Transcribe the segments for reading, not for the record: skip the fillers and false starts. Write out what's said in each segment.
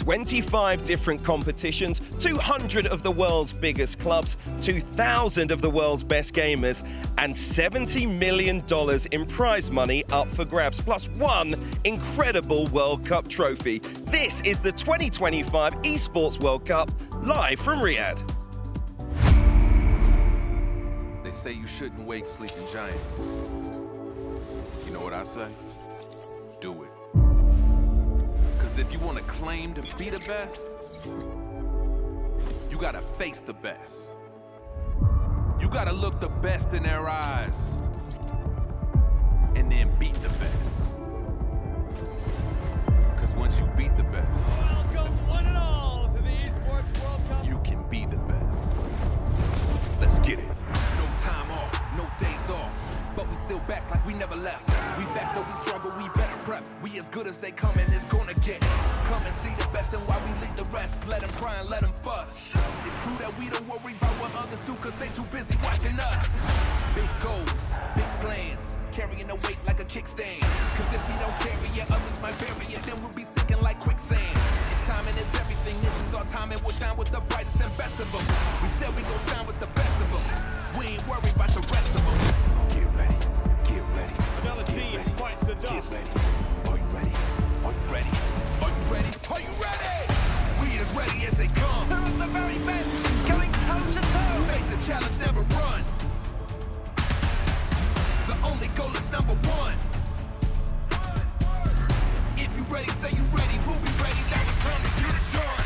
25 different competitions, 200 of the world's biggest clubs, 2,000 of the world's best gamers, and $70 million in prize money up for grabs, plus one incredible World Cup trophy. This is the 2025 Esports World Cup, live from Riyadh. They say you shouldn't wake sleeping giants. You know what I say? Do it. Because if you want to claim to be the best, you gotta face the best. You gotta look the best in their eyes and then beat the best. Because once you beat the best, welcome one and all to the Esports World Cup. You can be the best. Let's get it. No time off, no days off, but we still back like we never left. We faster, we struggle, we better prep. We as good as they come and it's gonna get. Come and see the best and while we lead the rest. Let them cry and let them fuss. It's true that we don't worry about what others do cause they too busy watching us. Big goals, big plans, carrying the weight like a kickstand. Cause if we don't carry it, others might bury it, then we'll be sinking like quicksand. And timing is everything, this is our time and we'll shine with the brightest and best of them. We said we gon' shine with the best of them. We ain't worried about the rest of them. Get ready, get ready. Another team fights the dust. Get ready. Are you ready? Are you ready? Are you ready? Are you ready? We as ready as they come. They're at the very best, going toe to toe. Face the challenge, never run. The only goal is number one. If you ready, say you ready. We'll be ready. Now it's time to get it done.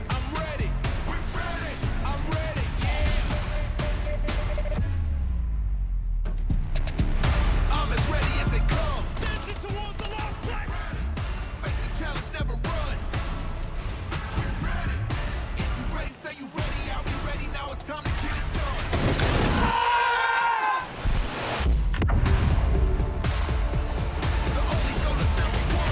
I'm ready. We're ready. I'm ready. Yeah. I'm as ready as they come. Dancing towards the last play. Face the challenge, never run. We're ready. If you ready, say you ready. I'll be ready. Now it's time to get it done. The only goal is number one.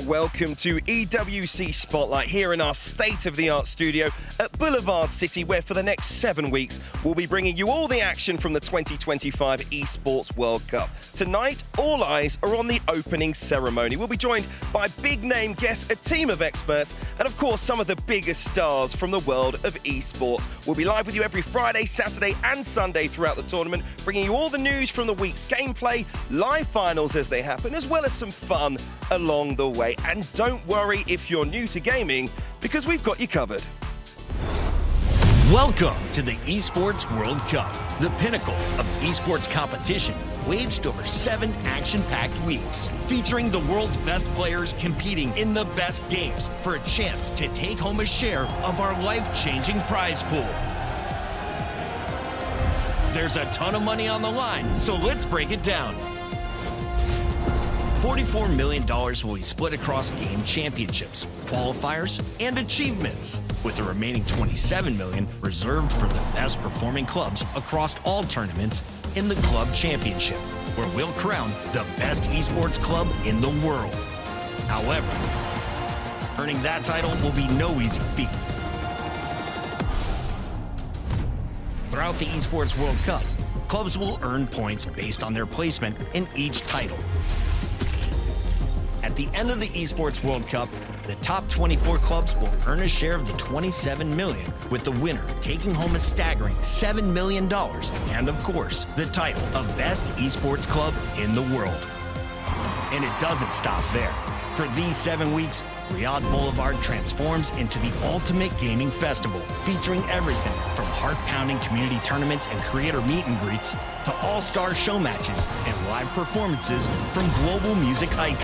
Welcome to EWC Spotlight here in our state-of-the-art studio at Boulevard City, where for the next 7 weeks we'll be bringing you all the action from the 2025 Esports World Cup. Tonight, all eyes are on the opening ceremony. We'll be joined by big-name guests, a team of experts, and of course some of the biggest stars from the world of esports. We'll be live with you every Friday, Saturday and Sunday throughout the tournament, bringing you all the news from the week's gameplay, live finals as they happen, as well as some fun along the way. And don't worry if you're new to gaming, because we've got you covered. Welcome to the Esports World Cup, the pinnacle of esports competition, waged over 7 action-packed weeks, featuring the world's best players competing in the best games for a chance to take home a share of our life-changing prize pool. There's a ton of money on the line, so let's break it down. $44 million will be split across game championships, qualifiers, and achievements, with the remaining $27 million reserved for the best performing clubs across all tournaments in the Club Championship, where we'll crown the best esports club in the world. However, earning that title will be no easy feat. Throughout the Esports World Cup, clubs will earn points based on their placement in each title. At the end of the Esports World Cup, the top 24 clubs will earn a share of the $27 million, with the winner taking home a staggering $7 million, and of course, the title of Best Esports Club in the world. And it doesn't stop there. For these 7 weeks, Riyadh Boulevard transforms into the ultimate gaming festival, featuring everything from heart-pounding community tournaments and creator meet and greets to all-star show matches and live performances from global music icons.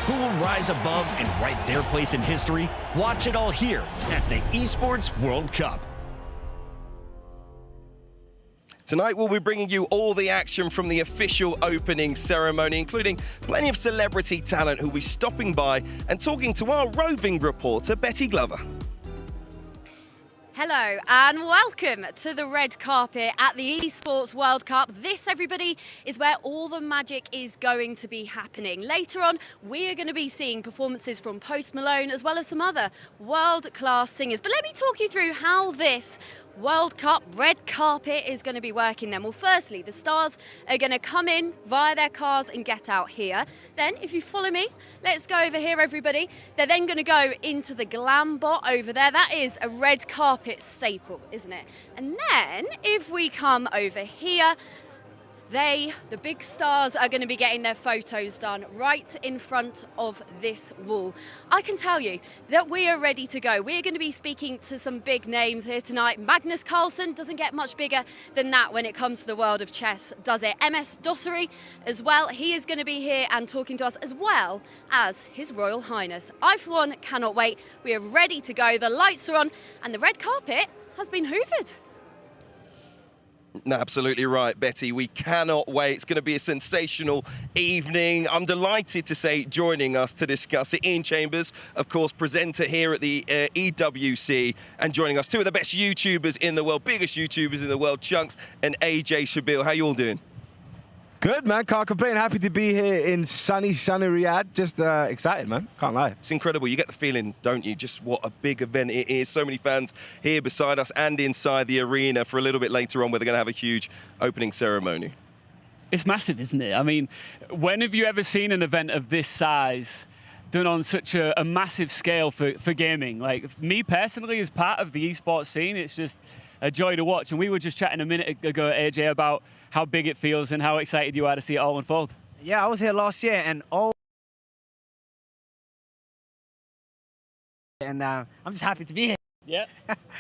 Who will rise above and write their place in history? Watch it all here at the Esports World Cup. Tonight we'll be bringing you all the action from the official opening ceremony, including plenty of celebrity talent who'll be stopping by and talking to our roving reporter, Betty Glover. Hello and welcome to the red carpet at the Esports World Cup. This, everybody, is where all the magic is going to be happening. Later on, we are going to be seeing performances from Malone as well as some other world-class singers. But let me talk you through how this World Cup red carpet is going to be working then. Well, firstly, the stars are going to come in via their cars and get out here. Then, if you follow me, let's go over here, everybody. They're then going to go into the glam bot over there. That is a red carpet staple, isn't it? And then, if we come over here, the big stars, are going to be getting their photos done right in front of this wall. I can tell you that we are ready to go. We're going to be speaking to some big names here tonight. Magnus Carlsen doesn't get much bigger than that when it comes to the world of chess, does it? MS Dossery as well. He is going to be here and talking to us, as well as His Royal Highness. I, for one, cannot wait. We are ready to go. The lights are on and the red carpet has been hoovered. No, absolutely right, Betty. We cannot wait. It's going to be a sensational evening. I'm delighted to say, joining us to discuss it, Ian Chambers, of course, presenter here at the EWC, and joining us, two of the best YouTubers in the world, biggest YouTubers in the world, Chunks and AJ Shabil. How you all doing? Good, man. Can't complain. Happy to be here in sunny Riyadh. Just excited, man. Can't lie. It's incredible. You get the feeling, don't you, just what a big event it is. So many fans here beside us and inside the arena. For a little bit later on, where they're going to have a huge opening ceremony. It's massive, isn't it? I mean, when have you ever seen an event of this size done on such a massive scale for gaming? Like, me personally, as part of the esports scene, it's just a joy to watch. And we were just chatting a minute ago, AJ, about how big it feels and how excited you are to see it all unfold. Yeah, I was here last year, and I'm just happy to be here. Yeah.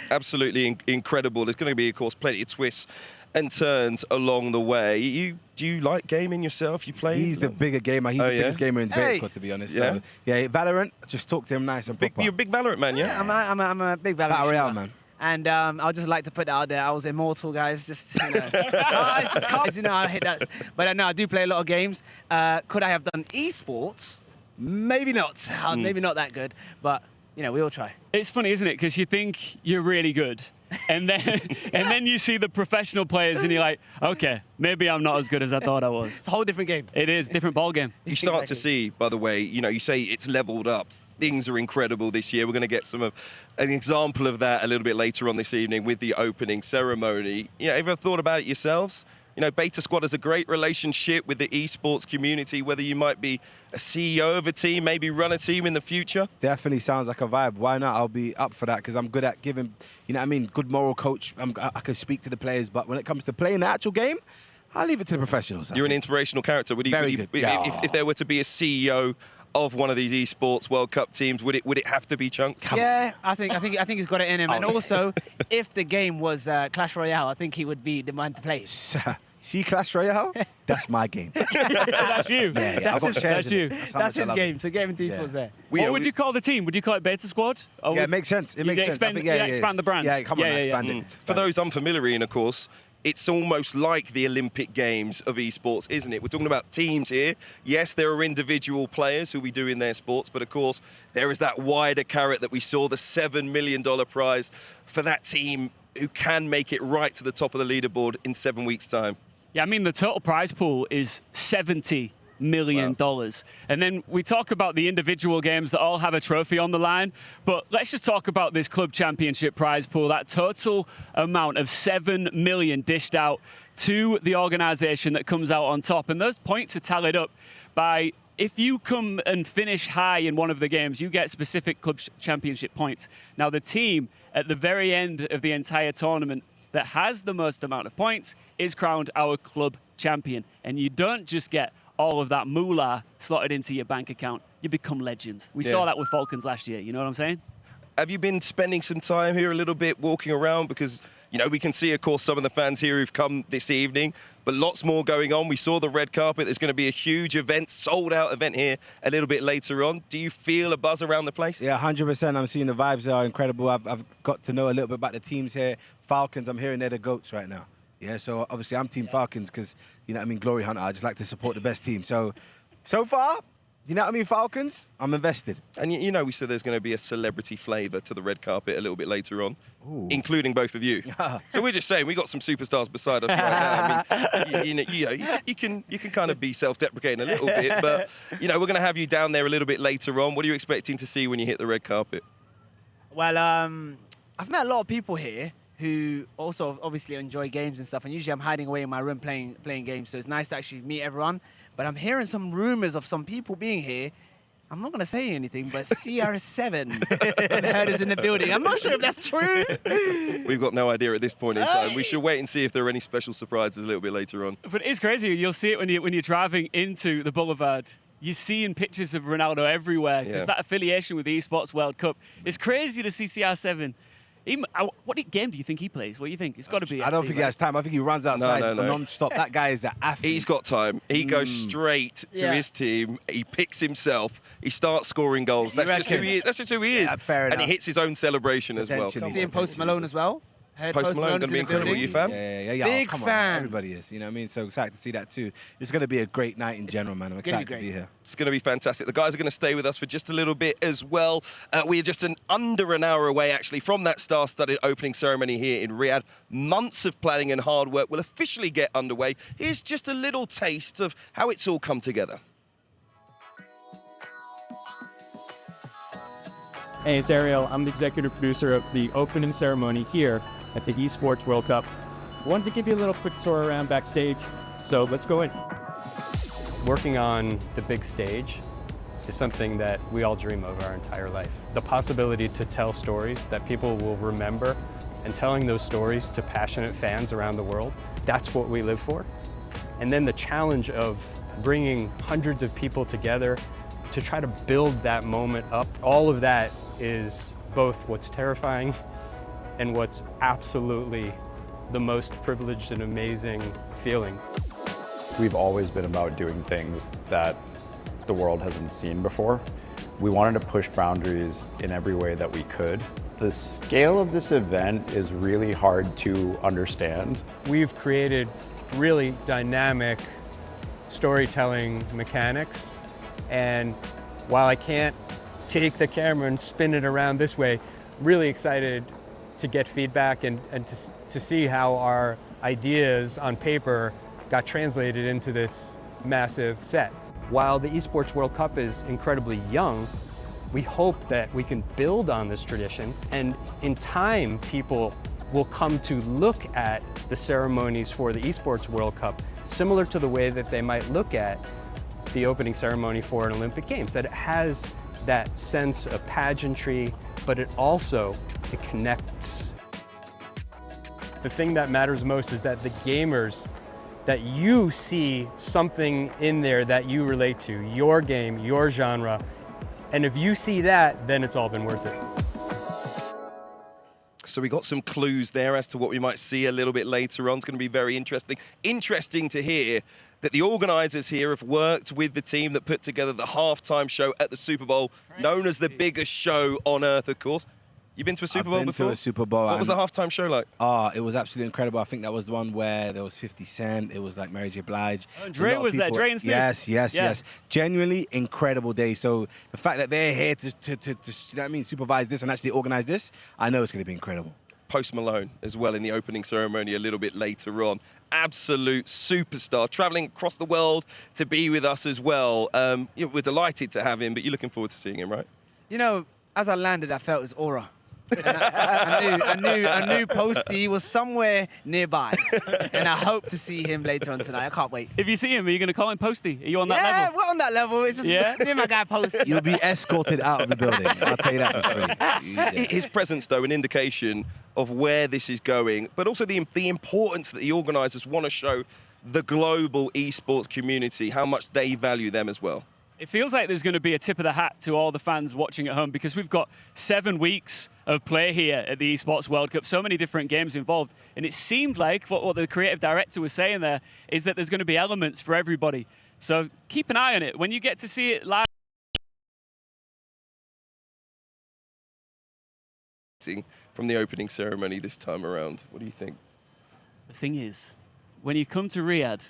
Absolutely incredible. There's going to be, of course, plenty of twists and turns along the way. Do you like gaming yourself? You play? He's the bigger gamer. He's the biggest gamer in the beta squad, to be honest. Yeah. So, yeah, Valorant, just talk to him nice and proper. You're a big Valorant man, yeah? I'm a big Valorant Battle Royale, shooter. man. And I'd just like to put that out there. I was immortal, guys. Just, you know. It's just cards, you know, I hate that. But no, I do play a lot of games. Could I have done esports? Maybe not. Maybe not that good. But, you know, we all try. It's funny, isn't it? Because you think you're really good. And then you see the professional players and you're like, okay, maybe I'm not as good as I thought I was. It's a whole different game. It is, different ball game. You start to see, by the way, you know, you say it's leveled up. Things are incredible this year. We're going to get an example of that a little bit later on this evening with the opening ceremony. You know, ever thought about it yourselves? You know, Beta Squad has a great relationship with the esports community, whether you might be a CEO of a team, maybe run a team in the future. Definitely sounds like a vibe. Why not? I'll be up for that because I'm good at giving, you know what I mean, good moral coach. I can speak to the players, but when it comes to playing the actual game, I'll leave it to the professionals. You're an inspirational character. Very good. If there were to be a CEO of one of these Esports World Cup teams, would it have to be Chunks? Yeah, I think he's got it in him. And also, if the game was Clash Royale, I think he would be the man to play. See Clash Royale? That's my game. That's you. Yeah, I've got shares That's in you. it. How That's much I his love game. it. So get him into esports there. What would you call the team? Would you call it Beta Squad? Or Yeah, it makes sense. It makes sense. I think, expand the brand. Yeah, come on, expand it. For those unfamiliar, Ian, of course, it's almost like the Olympic Games of esports, isn't it? We're talking about teams here. Yes, there are individual players who will be doing their sports, but of course, there is that wider carrot that we saw, the $7 million prize for that team who can make it right to the top of the leaderboard in 7 weeks' time. Yeah, I mean, the total prize pool is $70 million. Wow. And then we talk about the individual games that all have a trophy on the line, but let's just talk about this club championship prize pool, that total amount of $7 million dished out to the organization that comes out on top. And those points are tallied up by, if you come and finish high in one of the games, you get specific club championship points. Now, the team at the very end of the entire tournament that has the most amount of points is crowned our club champion. And you don't just get all of that moolah slotted into your bank account, you become legends. We saw that with Falcons last year, you know what I'm saying? Have you been spending some time here a little bit, walking around? Because, you know, we can see, of course, some of the fans here who've come this evening, but lots more going on. We saw the red carpet. There's going to be a huge event, sold-out event here a little bit later on. Do you feel a buzz around the place? Yeah, 100%. I'm seeing the vibes are incredible. I've got to know a little bit about the teams here. Falcons, I'm hearing they're the GOATs right now. Yeah, so obviously I'm Team Falcons because, you know what I mean, Glory Hunter. I just like to support the best team. So far, you know what I mean, Falcons, I'm invested. And you know, we said there's going to be a celebrity flavour to the red carpet a little bit later on, including both of you. So we're just saying we got some superstars beside us right now. I mean, you can kind of be self-deprecating a little bit, but you know, we're going to have you down there a little bit later on. What are you expecting to see when you hit the red carpet? Well, I've met a lot of people here who also obviously enjoy games and stuff. And usually I'm hiding away in my room playing games. So it's nice to actually meet everyone. But I'm hearing some rumors of some people being here. I'm not going to say anything, but CR7 and heard is in the building. I'm not sure if that's true. We've got no idea at this point in time. We should wait and see if there are any special surprises a little bit later on. But it's crazy. You'll see it when you're driving into the Boulevard. You're seeing pictures of Ronaldo everywhere because that affiliation with the Esports World Cup. It's crazy to see CR7. What game do you think he plays? What do you think? It's got to be. I don't think he has time. I think he runs outside non-stop. That guy is an athlete. He's got time. He goes straight to his team. He picks himself. He starts scoring goals. That's just who he is. That's just who he is. Fair enough. And he hits his own celebration as well. See him post Malone as well. Post Malone going to be incredible. You fan? Yeah. Big come fan. On. Everybody is. You know what I mean? So excited to see that too. It's going to be a great night in general, man. I'm excited to be here. It's going to be fantastic. The guys are going to stay with us for just a little bit as well. We are just under an hour away, actually, from that star-studded opening ceremony here in Riyadh. Months of planning and hard work will officially get underway. Here's just a little taste of how it's all come together. Hey, it's Ariel. I'm the executive producer of the opening ceremony here at the Esports World Cup. Wanted to give you a little quick tour around backstage, so let's go in. Working on the big stage is something that we all dream of our entire life. The possibility to tell stories that people will remember and telling those stories to passionate fans around the world, that's what we live for. And then the challenge of bringing hundreds of people together to try to build that moment up, all of that is both what's terrifying and what's absolutely the most privileged and amazing feeling. We've always been about doing things that the world hasn't seen before. We wanted to push boundaries in every way that we could. The scale of this event is really hard to understand. We've created really dynamic storytelling mechanics, and while I can't take the camera and spin it around this way, really excited to get feedback and to see how our ideas on paper got translated into this massive set. While the Esports World Cup is incredibly young, we hope that we can build on this tradition, and in time people will come to look at the ceremonies for the Esports World Cup similar to the way that they might look at the opening ceremony for an Olympic Games, that it has that sense of pageantry, but it connects. The thing that matters most is that the gamers, that you see something in there that you relate to, your game, your genre, and if you see that, then it's all been worth it. So we got some clues there as to what we might see a little bit later on. It's going to be very interesting. Interesting to hear that the organisers here have worked with the team that put together the halftime show at the Super Bowl, known as the biggest show on earth, of course. You been to a Super Bowl before? I've been to a Super Bowl. What was the halftime show like? It was absolutely incredible. I think that was the one where there was 50 Cent. It was like Mary J. Blige. Dre was there. Dre and Snoop. Yes. Genuinely incredible day. So the fact that they're here to you know what I mean, supervise this and actually organize this, I know it's going to be incredible. Post Malone as well in the opening ceremony a little bit later on. Absolute superstar, traveling across the world to be with us as well. You know, we're delighted to have him, but you're looking forward to seeing him, right? You know, as I landed, I felt his aura. And I knew Posty was somewhere nearby, and I hope to see him later on tonight. I can't wait. If you see him, are you going to call him Posty? Are you on that level? Yeah, we're on that level. It's just me and my guy Posty. You'll be escorted out of the building. I'll tell you that for free. His presence, though, an indication of where this is going, but also the importance that the organisers want to show the global esports community, how much they value them as well. It feels like there's going to be a tip of the hat to all the fans watching at home, because we've got 7 weeks of play here at the Esports World Cup, so many different games involved. And it seemed like what the creative director was saying there is that there's going to be elements for everybody. So keep an eye on it. When you get to see it live. From the opening ceremony this time around, what do you think? The thing is, when you come to Riyadh,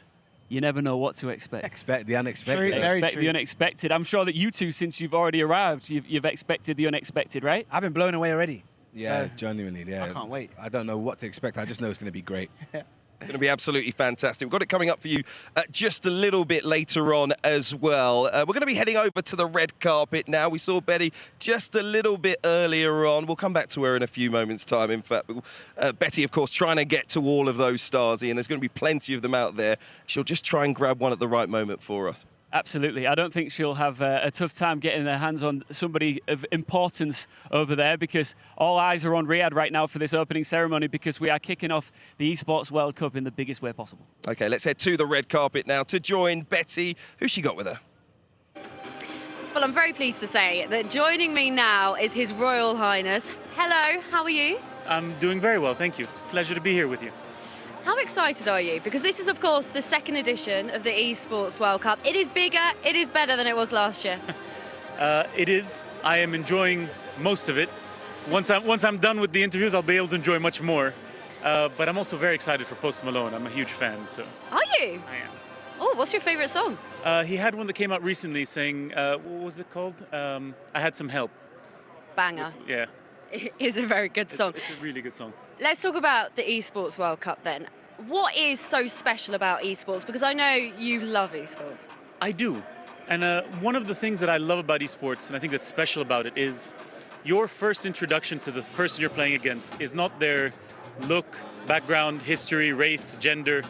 you never know what to expect. Expect the unexpected. Expect the unexpected. I'm sure that you two, since you've already arrived, you've expected the unexpected, right? I've been blown away already. Yeah, so genuinely, yeah. I can't wait. I don't know what to expect. I just know it's going to be great. Going to be absolutely fantastic. We've got it coming up for you just a little bit later on as well. We're going to be heading over to the red carpet now. We saw Betty just a little bit earlier on. We'll come back to her in a few moments' time. In fact, Betty, of course, trying to get to all of those stars, Ian. There's going to be plenty of them out there. She'll just try and grab one at the right moment for us. Absolutely. I don't think she'll have a tough time getting their hands on somebody of importance over there, because all eyes are on Riyadh right now for this opening ceremony, because we are kicking off the Esports World Cup in the biggest way possible. OK, let's head to the red carpet now to join Betty. Who's she got with her? Well, I'm very pleased to say that joining me now is His Royal Highness. Hello, how are you? I'm doing very well, thank you. It's a pleasure to be here with you. How excited are you? Because this is, of course, the second edition of the Esports World Cup. It is bigger, it is better than it was last year. It is. I am enjoying most of it. Once I'm done with the interviews, I'll be able to enjoy much more. But I'm also very excited for Post Malone. I'm a huge fan, so. Are you? I am. Oh, what's your favourite song? He had one that came out recently saying, what was it called? I Had Some Help. Banger. Yeah. It is a very good song. It's a really good song. Let's talk about the Esports World Cup then. What is so special about esports? Because I know you love esports. I do. And one of the things that I love about esports, and I think that's special about it, is your first introduction to the person you're playing against is not their look, background, history, race, gender,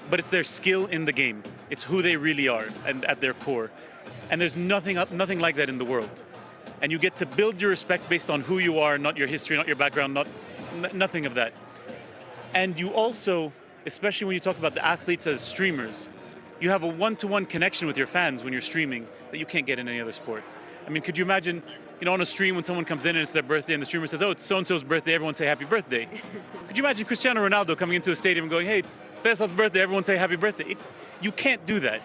but it's their skill in the game. It's who they really are and at their core. And there's nothing like that in the world. And you get to build your respect based on who you are, not your history, not your background, nothing of that. And you also, especially when you talk about the athletes as streamers, you have a one-to-one connection with your fans when you're streaming that you can't get in any other sport. I mean, could you imagine, on a stream when someone comes in and it's their birthday and the streamer says, oh, it's so-and-so's birthday, everyone say happy birthday. Could you imagine Cristiano Ronaldo coming into a stadium and going, hey, it's Faisal's birthday, everyone say happy birthday? You can't do that.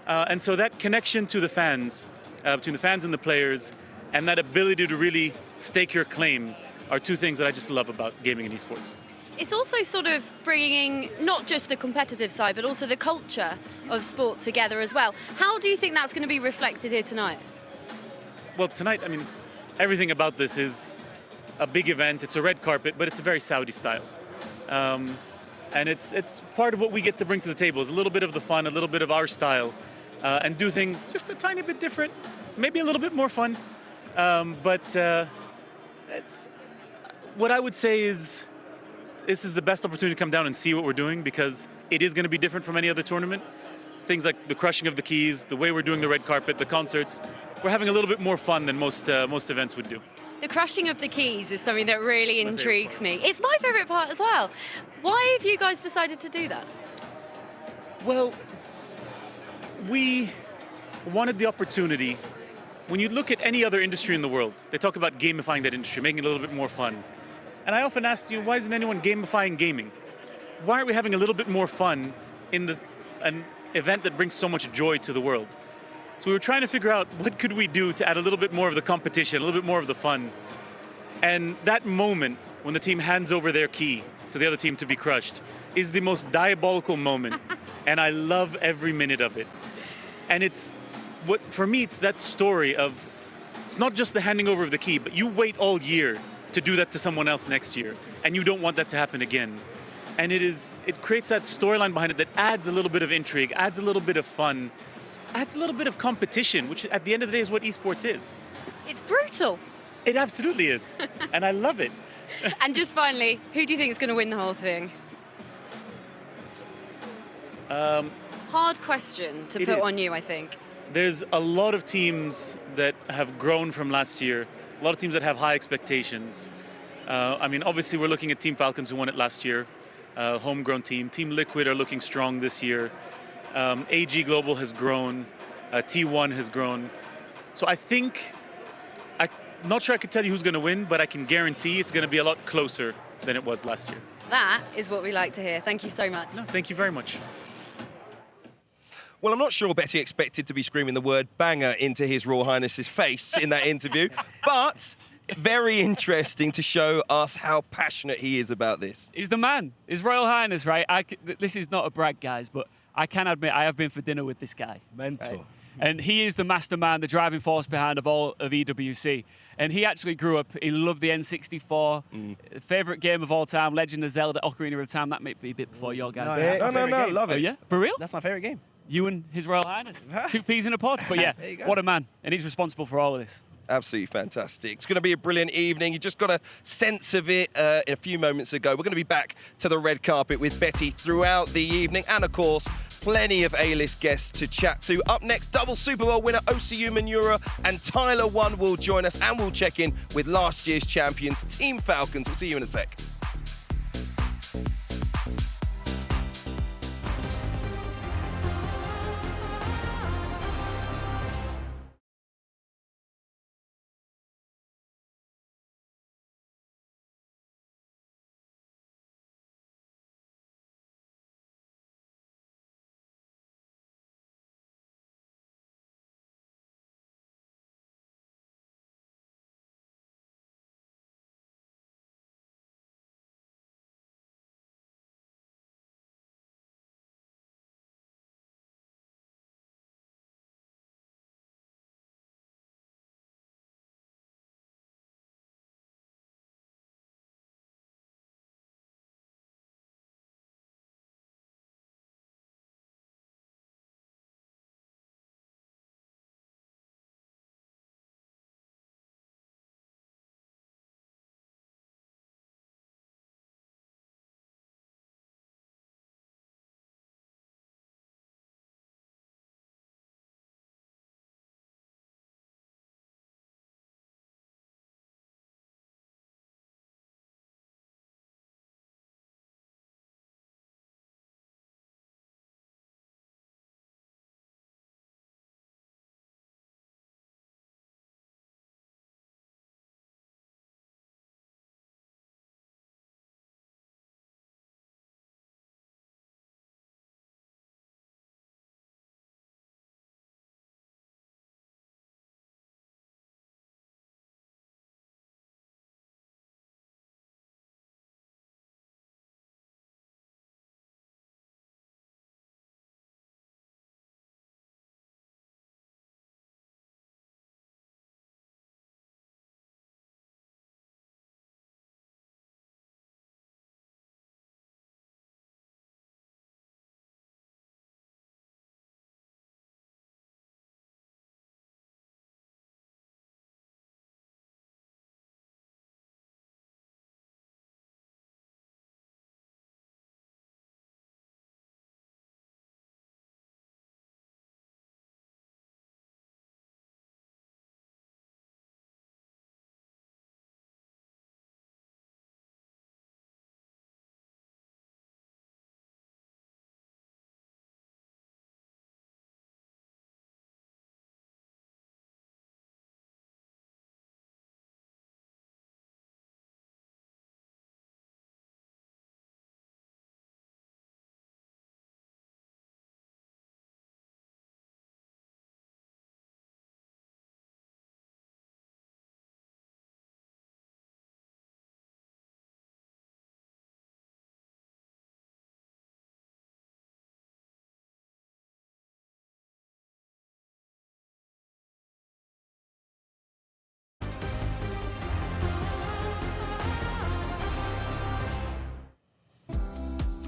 And so that connection to the fans, between the fans and the players, and that ability to really stake your claim are two things that I just love about gaming and esports. It's also sort of bringing not just the competitive side, but also the culture of sport together as well. How do you think that's going to be reflected here tonight? Well, tonight, I mean, everything about this is a big event. It's a red carpet, but it's a very Saudi style. And it's part of what we get to bring to the table is a little bit of the fun, a little bit of our style, and do things just a tiny bit different, maybe a little bit more fun. But it's what I would say is this is the best opportunity to come down and see what we're doing, because it is going to be different from any other tournament. Things like the crushing of the keys, the way we're doing the red carpet, the concerts, we're having a little bit more fun than most events would do. The crushing of the keys is something that really intrigues me. It's my favourite part as well. Why have you guys decided to do that? Well, we wanted the opportunity. When you look at any other industry in the world, they talk about gamifying that industry, making it a little bit more fun. And I often ask, why isn't anyone gamifying gaming? Why aren't we having a little bit more fun in an event that brings so much joy to the world? So we were trying to figure out what could we do to add a little bit more of the competition, a little bit more of the fun. And that moment when the team hands over their key to the other team to be crushed is the most diabolical moment. And I love every minute of it. And for me, it's that story of, it's not just the handing over of the key, but you wait all year to do that to someone else next year, and you don't want that to happen again. And it creates that storyline behind it that adds a little bit of intrigue, adds a little bit of fun, adds a little bit of competition, which at the end of the day is what esports is. It's brutal. It absolutely is, and I love it. And just finally, who do you think is going to win the whole thing? Hard question to put on you, I think. There's a lot of teams that have grown from last year, a lot of teams that have high expectations. I mean, obviously we're looking at Team Falcons, who won it last year, homegrown team. Team Liquid are looking strong this year. AG Global has grown. T1 has grown. So I think, I'm not sure I could tell you who's going to win, but I can guarantee it's going to be a lot closer than it was last year. That is what we like to hear. Thank you so much. No, thank you very much. Well, I'm not sure Betty expected to be screaming the word banger into His Royal Highness's face in that interview, but very interesting to show us how passionate he is about this. He's the man. His Royal Highness, right? This is not a brag, guys, but I can admit I have been for dinner with this guy. Mental. Right? And he is the mastermind, the driving force behind of all of EWC. And he actually grew up, he loved the N64. Favorite game of all time, Legend of Zelda, Ocarina of Time. That might be a bit before your guys. No, love it. Oh, yeah? For real? That's my favorite game. You and His Royal Highness. 2 peas in a pod. But yeah, what a man. And he's responsible for all of this. Absolutely fantastic. It's going to be a brilliant evening. You just got a sense of it a few moments ago. We're going to be back to the red carpet with Betty throughout the evening. And, of course, plenty of A-list guests to chat to. Up next, double Super Bowl winner OCU Manura and Tyler One will join us. And we'll check in with last year's champions, Team Falcons. We'll see you in a sec.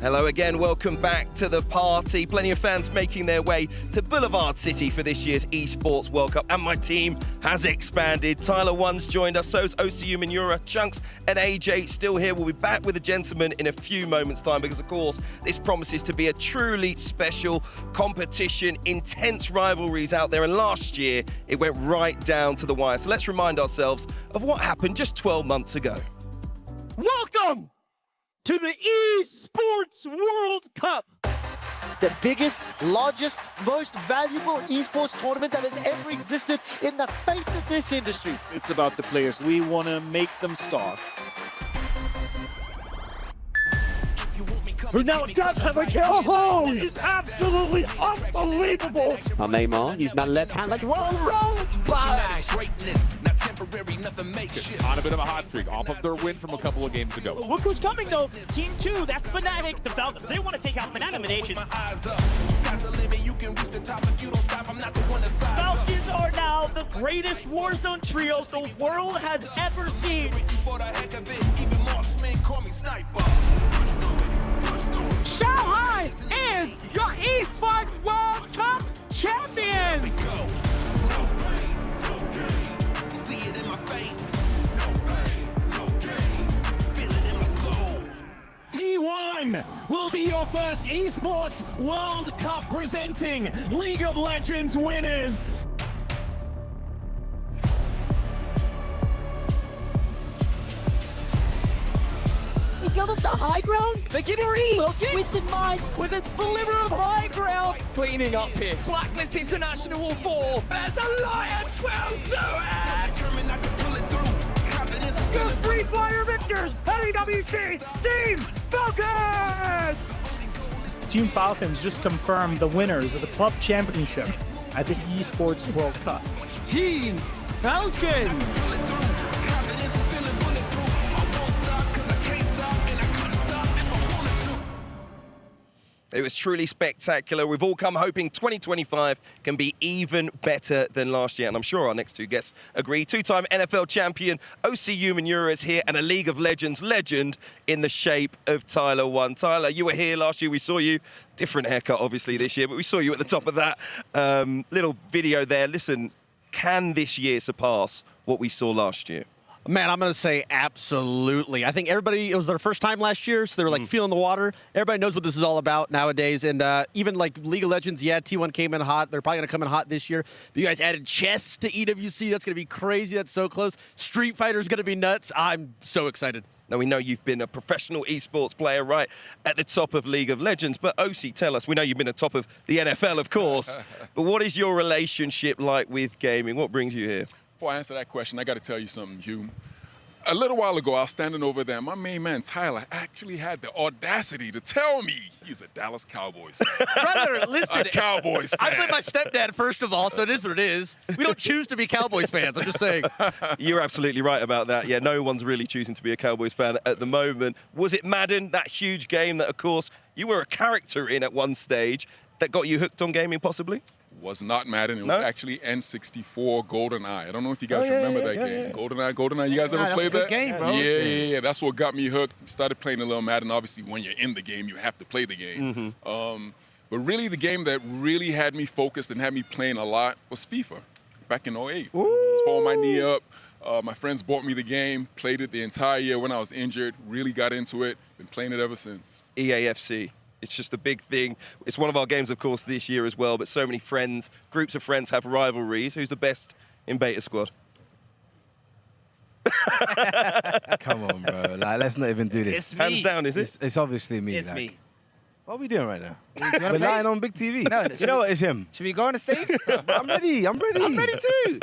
Hello again, welcome back to the party. Plenty of fans making their way to Boulevard City for this year's Esports World Cup, and my team has expanded. Tyler One's joined us, so's OCU Manura, Chunks and AJ still here. We'll be back with the gentlemen in a few moments' time because, of course, this promises to be a truly special competition, intense rivalries out there, and last year it went right down to the wire. So let's remind ourselves of what happened just 12 months ago. Welcome to the Esports World Cup. The biggest, largest, most valuable esports tournament that has ever existed in the face of this industry. It's about the players. We want to make them stars. Who now does have a kill. Oh, he's absolutely unbelievable. Neymar, he's not left hand like wrong, back. nothing makes On a bit of a hot streak, off of their win from a couple of games ago. Look who's coming, though. Team 2, that's Fnatic. The Falcons, they want to take out Banana Nation. Falcons are now the greatest Warzone trio the world has ever seen. Shanghai is your Esports World Cup champion! See it in my face. No pain, no gain. Feel it in my soul. T1 will be your first Esports World Cup presenting League of Legends winners. He gave us the high ground. The Giddery, twisted mind with a sliver of high ground. Cleaning up here. Blacklist International will fall. There's a Lions will do it! The Free Fire victors at EWC Team Falcons! Team Falcons just confirmed the winners of the Club Championship at the Esports World Cup. Team Falcons! It was truly spectacular. We've all come hoping 2025 can be even better than last year. And I'm sure our next two guests agree. Two-time NFL champion OC Humanura is here, and a League of Legends legend in the shape of Tyler One. Tyler, you were here last year. We saw you. Different haircut, obviously, this year, but we saw you at the top of that little video there. Listen, can this year surpass what we saw last year? Man, I'm going to say absolutely. I think everybody, it was their first time last year, so they were like feeling the water. Everybody knows what this is all about nowadays. And even like League of Legends, yeah, T1 came in hot. They're probably going to come in hot this year. But you guys added chess to EWC. That's going to be crazy. That's so close. Street Fighter's going to be nuts. I'm so excited. Now, we know you've been a professional esports player right at the top of League of Legends, but OC, tell us, we know you've been at the top of the NFL, of course, but what is your relationship like with gaming? What brings you here? Before I answer that question, I got to tell you something, Hugh. A little while ago, I was standing over there. My main man, Tyler, actually had the audacity to tell me he's a Dallas Cowboys fan. Brother, listen. A Cowboys fan. I'm with my stepdad, first of all, so it is what it is. We don't choose to be Cowboys fans, I'm just saying. You're absolutely right about that. Yeah, no one's really choosing to be a Cowboys fan at the moment. Was it Madden, that huge game that, of course, you were a character in at one stage, that got you hooked on gaming, possibly? Was not Madden. It was actually N64 GoldenEye. I don't know if you guys remember that game. GoldenEye. You guys ever played that? That's a good game, bro. Yeah. That's what got me hooked. Started playing a little Madden. Obviously, when you're in the game, you have to play the game. But really, the game that really had me focused and had me playing a lot was FIFA back in 08. Tore my knee up. My friends bought me the game, played it the entire year when I was injured, really got into it, been playing it ever since. EAFC. It's just a big thing. It's one of our games, of course, this year as well, but so many friends, groups of friends have rivalries. Who's the best in Beta Squad? Come on, bro. Like, let's not even do this. It's Hands down, is it? It's obviously me. It's me. What are we doing right now? We're lying on big TV. No, you know what? It's him. Should we go on the stage? I'm ready. I'm ready. I'm ready too.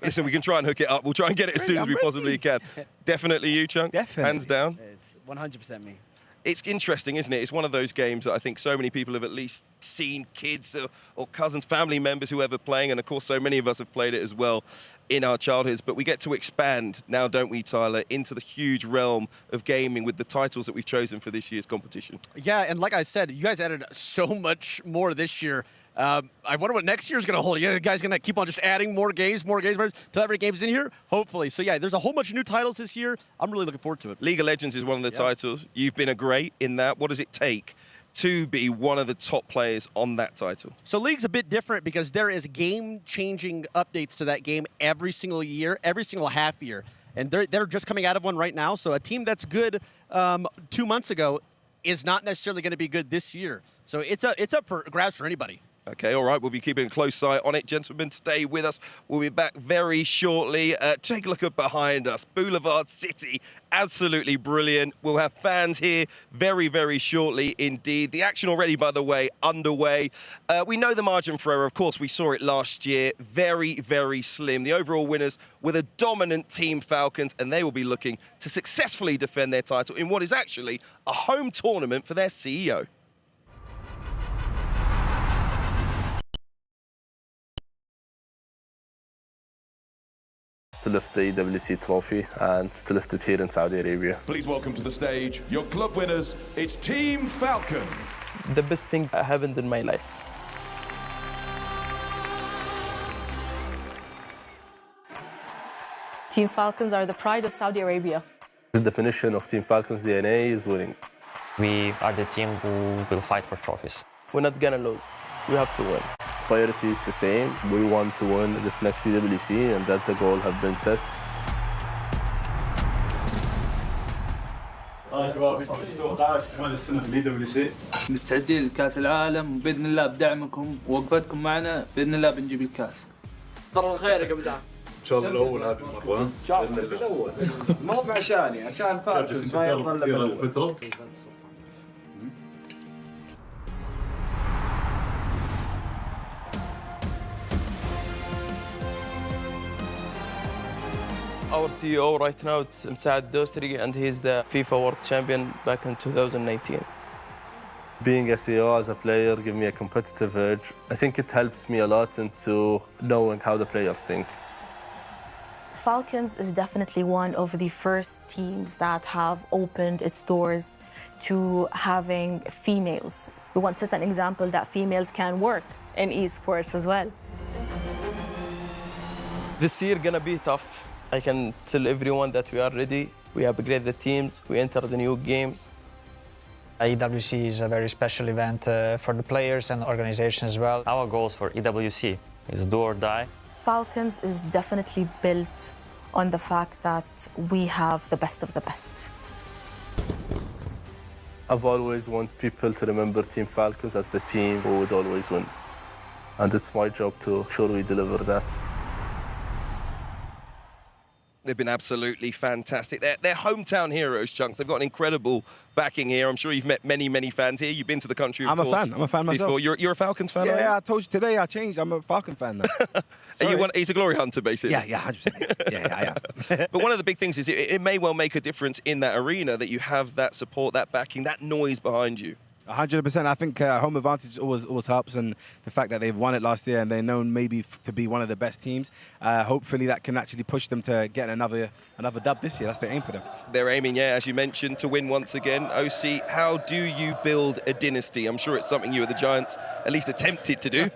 Listen, we can try and hook it up. We'll try and get it as soon as we possibly can. Definitely you, Chunk? Definitely. Hands down? It's 100% me. It's interesting, isn't it? It's one of those games that I think so many people have at least seen, kids or cousins, family members, whoever playing, and of course so many of us have played it as well in our childhoods. But we get to expand now, don't we, Tyler, into the huge realm of gaming with the titles that we've chosen for this year's competition. Yeah, and like I said, you guys added so much more this year. I wonder what next year's going to hold. You guys going to keep on just adding more games till every game's in here? Hopefully. So, yeah, there's a whole bunch of new titles this year. I'm really looking forward to it. League of Legends is one of the titles. You've been a great in that. What does it take to be one of the top players on that title? So League's a bit different because there is game-changing updates to that game every single year, every single half year. And they're just coming out of one right now. So a team that's good 2 months ago is not necessarily going to be good this year. So it's up for grabs for anybody. Okay, all right, we'll be keeping a close eye on it. Gentlemen, stay with us. We'll be back very shortly. Take a look at behind us. Boulevard City, absolutely brilliant. We'll have fans here very, very shortly indeed. The action already, by the way, underway. We know the margin for error. Of course, we saw it last year. Very, very slim. The overall winners were the dominant Team Falcons, and they will be looking to successfully defend their title in what is actually a home tournament for their CEO. to lift the EWC trophy and to lift it here in Saudi Arabia. Please welcome to the stage your club winners. It's Team Falcons. The best thing I happened in my life. Team Falcons are the pride of Saudi Arabia. The definition of Team Falcons DNA is winning. We are the team who will fight for trophies. We're not gonna lose. We have to win. Priority is the same. We want to win this next EWC, and that the goal have been set. مستعدين لكأس العالم بإذن الله بدعمكم ووقفتكم معنا بإذن الله بنجيب الكأس. ترى الخير يا قبل إن شاء الله الأول هذه المرة. إن شاء الله الأول. ما هو عشاني، عشان فالكونز ما يظل بالأول. Our CEO right now is Msaad Dosri, and he's the FIFA World Champion back in 2019. Being a CEO as a player gives me a competitive edge. I think it helps me a lot into knowing how the players think. Falcons is definitely one of the first teams that have opened its doors to having females. We want to set an example that females can work in esports as well. This year gonna be tough. I can tell everyone that we are ready. We upgrade the teams, we enter the new games. EWC is a very special event for the players and the organization as well. Our goals for EWC is do or die. Falcons is definitely built on the fact that we have the best of the best. I've always want people to remember Team Falcons as the team who would always win. And it's my job to ensure we deliver that. They've been absolutely fantastic. They're hometown heroes, Chunks. They've got an incredible backing here. I'm sure you've met many, many fans here. You've been to the country, of course. I'm a fan myself. Before. You're a Falcons fan, Yeah, I told you today I changed. I'm a Falcon fan now. He's a glory hunter, basically. Yeah, 100%. Yeah, I am. But one of the big things is it may well make a difference in that arena that you have that support, that backing, that noise behind you. 100%. I think home advantage always helps, and the fact that they've won it last year and they're known maybe to be one of the best teams, hopefully that can actually push them to get another dub this year. That's the aim for them. They're aiming, as you mentioned, to win once again. OC, how do you build a dynasty? I'm sure it's something you at the Giants at least attempted to do.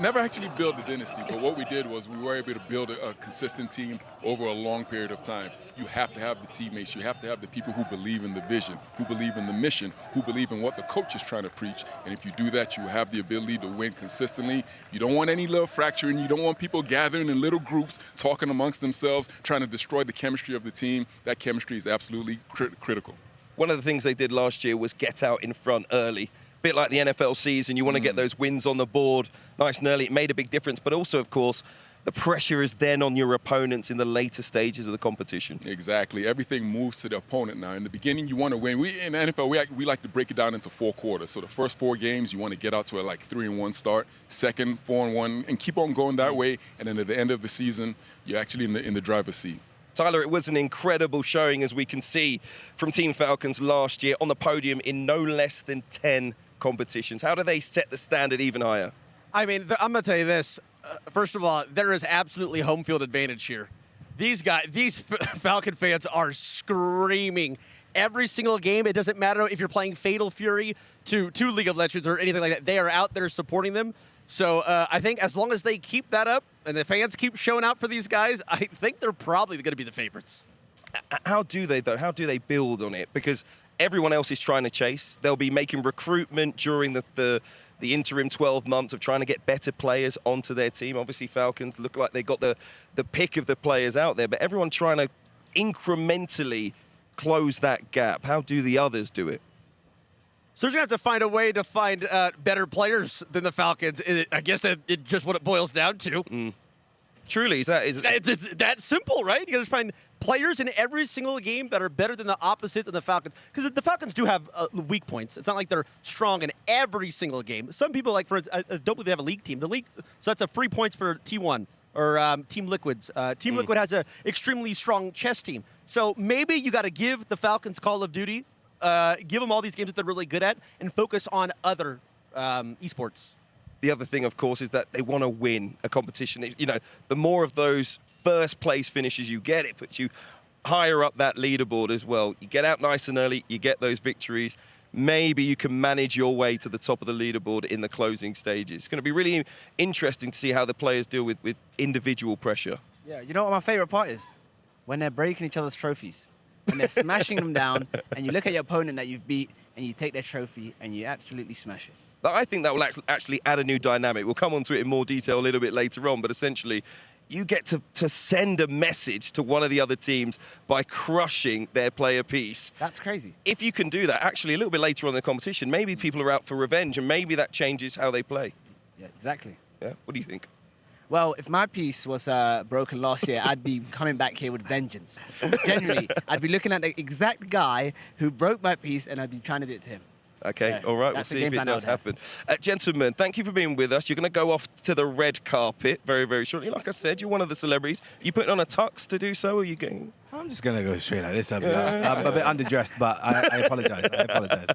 Never actually built a dynasty, but what we did was we were able to build a consistent team over a long period of time. You have to have the teammates. You have to have the people who believe in the vision, who believe in the mission, who believe in what the coach is trying to preach. And if you do that, you have the ability to win consistently. You don't want any little fracturing. You don't want people gathering in little groups, talking amongst themselves, trying to destroy the chemistry of the team. That chemistry is absolutely critical. One of the things they did last year was get out in front early. Bit like the NFL season, you want to get those wins on the board nice and early. It made a big difference, but also, of course, the pressure is then on your opponents in the later stages of the competition. Exactly. Everything moves to the opponent now. In the beginning, you want to win. In the NFL, we like to break it down into 4 quarters. So the first 4 games, you want to get out to a 3-1 start. Second, 4-1, and keep on going that way. And then at the end of the season, you're actually in the driver's seat. Tyler, it was an incredible showing, as we can see from Team Falcons last year on the podium in no less than 10 competitions. How do they set the standard even higher? I mean, I'm going to tell you this. First of all, there is absolutely home field advantage here. These Falcon fans are screaming every single game. It doesn't matter if you're playing Fatal Fury to League of Legends or anything like that. They are out there supporting them. So I think as long as they keep that up and the fans keep showing out for these guys, I think they're probably going to be the favorites. How do they, though? How do they build on it? Because everyone else is trying to chase. They'll be making recruitment during the interim 12 months of trying to get better players onto their team. Obviously, Falcons look like they got the pick of the players out there, but everyone trying to incrementally close that gap. How do the others do it? So they're going to have to find a way to find better players than the Falcons. I guess that's just what it boils down to. Truly, it's that simple, right? You got to find players in every single game that are better than the opposites and the Falcons. Because the Falcons do have weak points. It's not like they're strong in every single game. Some people, I don't believe they have a league team. The league, so that's a free points for T1 or Team Liquid's. Team Liquid has an extremely strong chess team. So maybe you got to give the Falcons Call of Duty, give them all these games that they're really good at, and focus on other esports. The other thing, of course, is that they want to win a competition. You know, the more of those first place finishes you get. It puts you higher up that leaderboard as well. You get out nice and early, you get those victories. Maybe you can manage your way to the top of the leaderboard in the closing stages. It's going to be really interesting to see how the players deal with individual pressure. Yeah, you know what my favorite part is? When they're breaking each other's trophies. When they're smashing them down, and you look at your opponent that you've beat, and you take their trophy, and you absolutely smash it. I think that will actually add a new dynamic. We'll come on to it in more detail a little bit later on, but essentially, you get to send a message to one of the other teams by crushing their player piece. That's crazy. If you can do that, actually, a little bit later on in the competition, maybe people are out for revenge, and maybe that changes how they play. Yeah, exactly. Yeah, what do you think? Well, if my piece was broken last year, I'd be coming back here with vengeance. Genuinely, I'd be looking at the exact guy who broke my piece, and I'd be trying to do it to him. Okay, So, all right, we'll that's the see if game it plan I does would have. happen. Gentlemen, thank you for being with us. You're going to go off to the red carpet very, very shortly. Like I said, you're one of the celebrities. You putting on a tux to do so, or are you going? I'm just going to go straight like this. I'll be honest. I'm a bit underdressed, but I apologise. I apologise.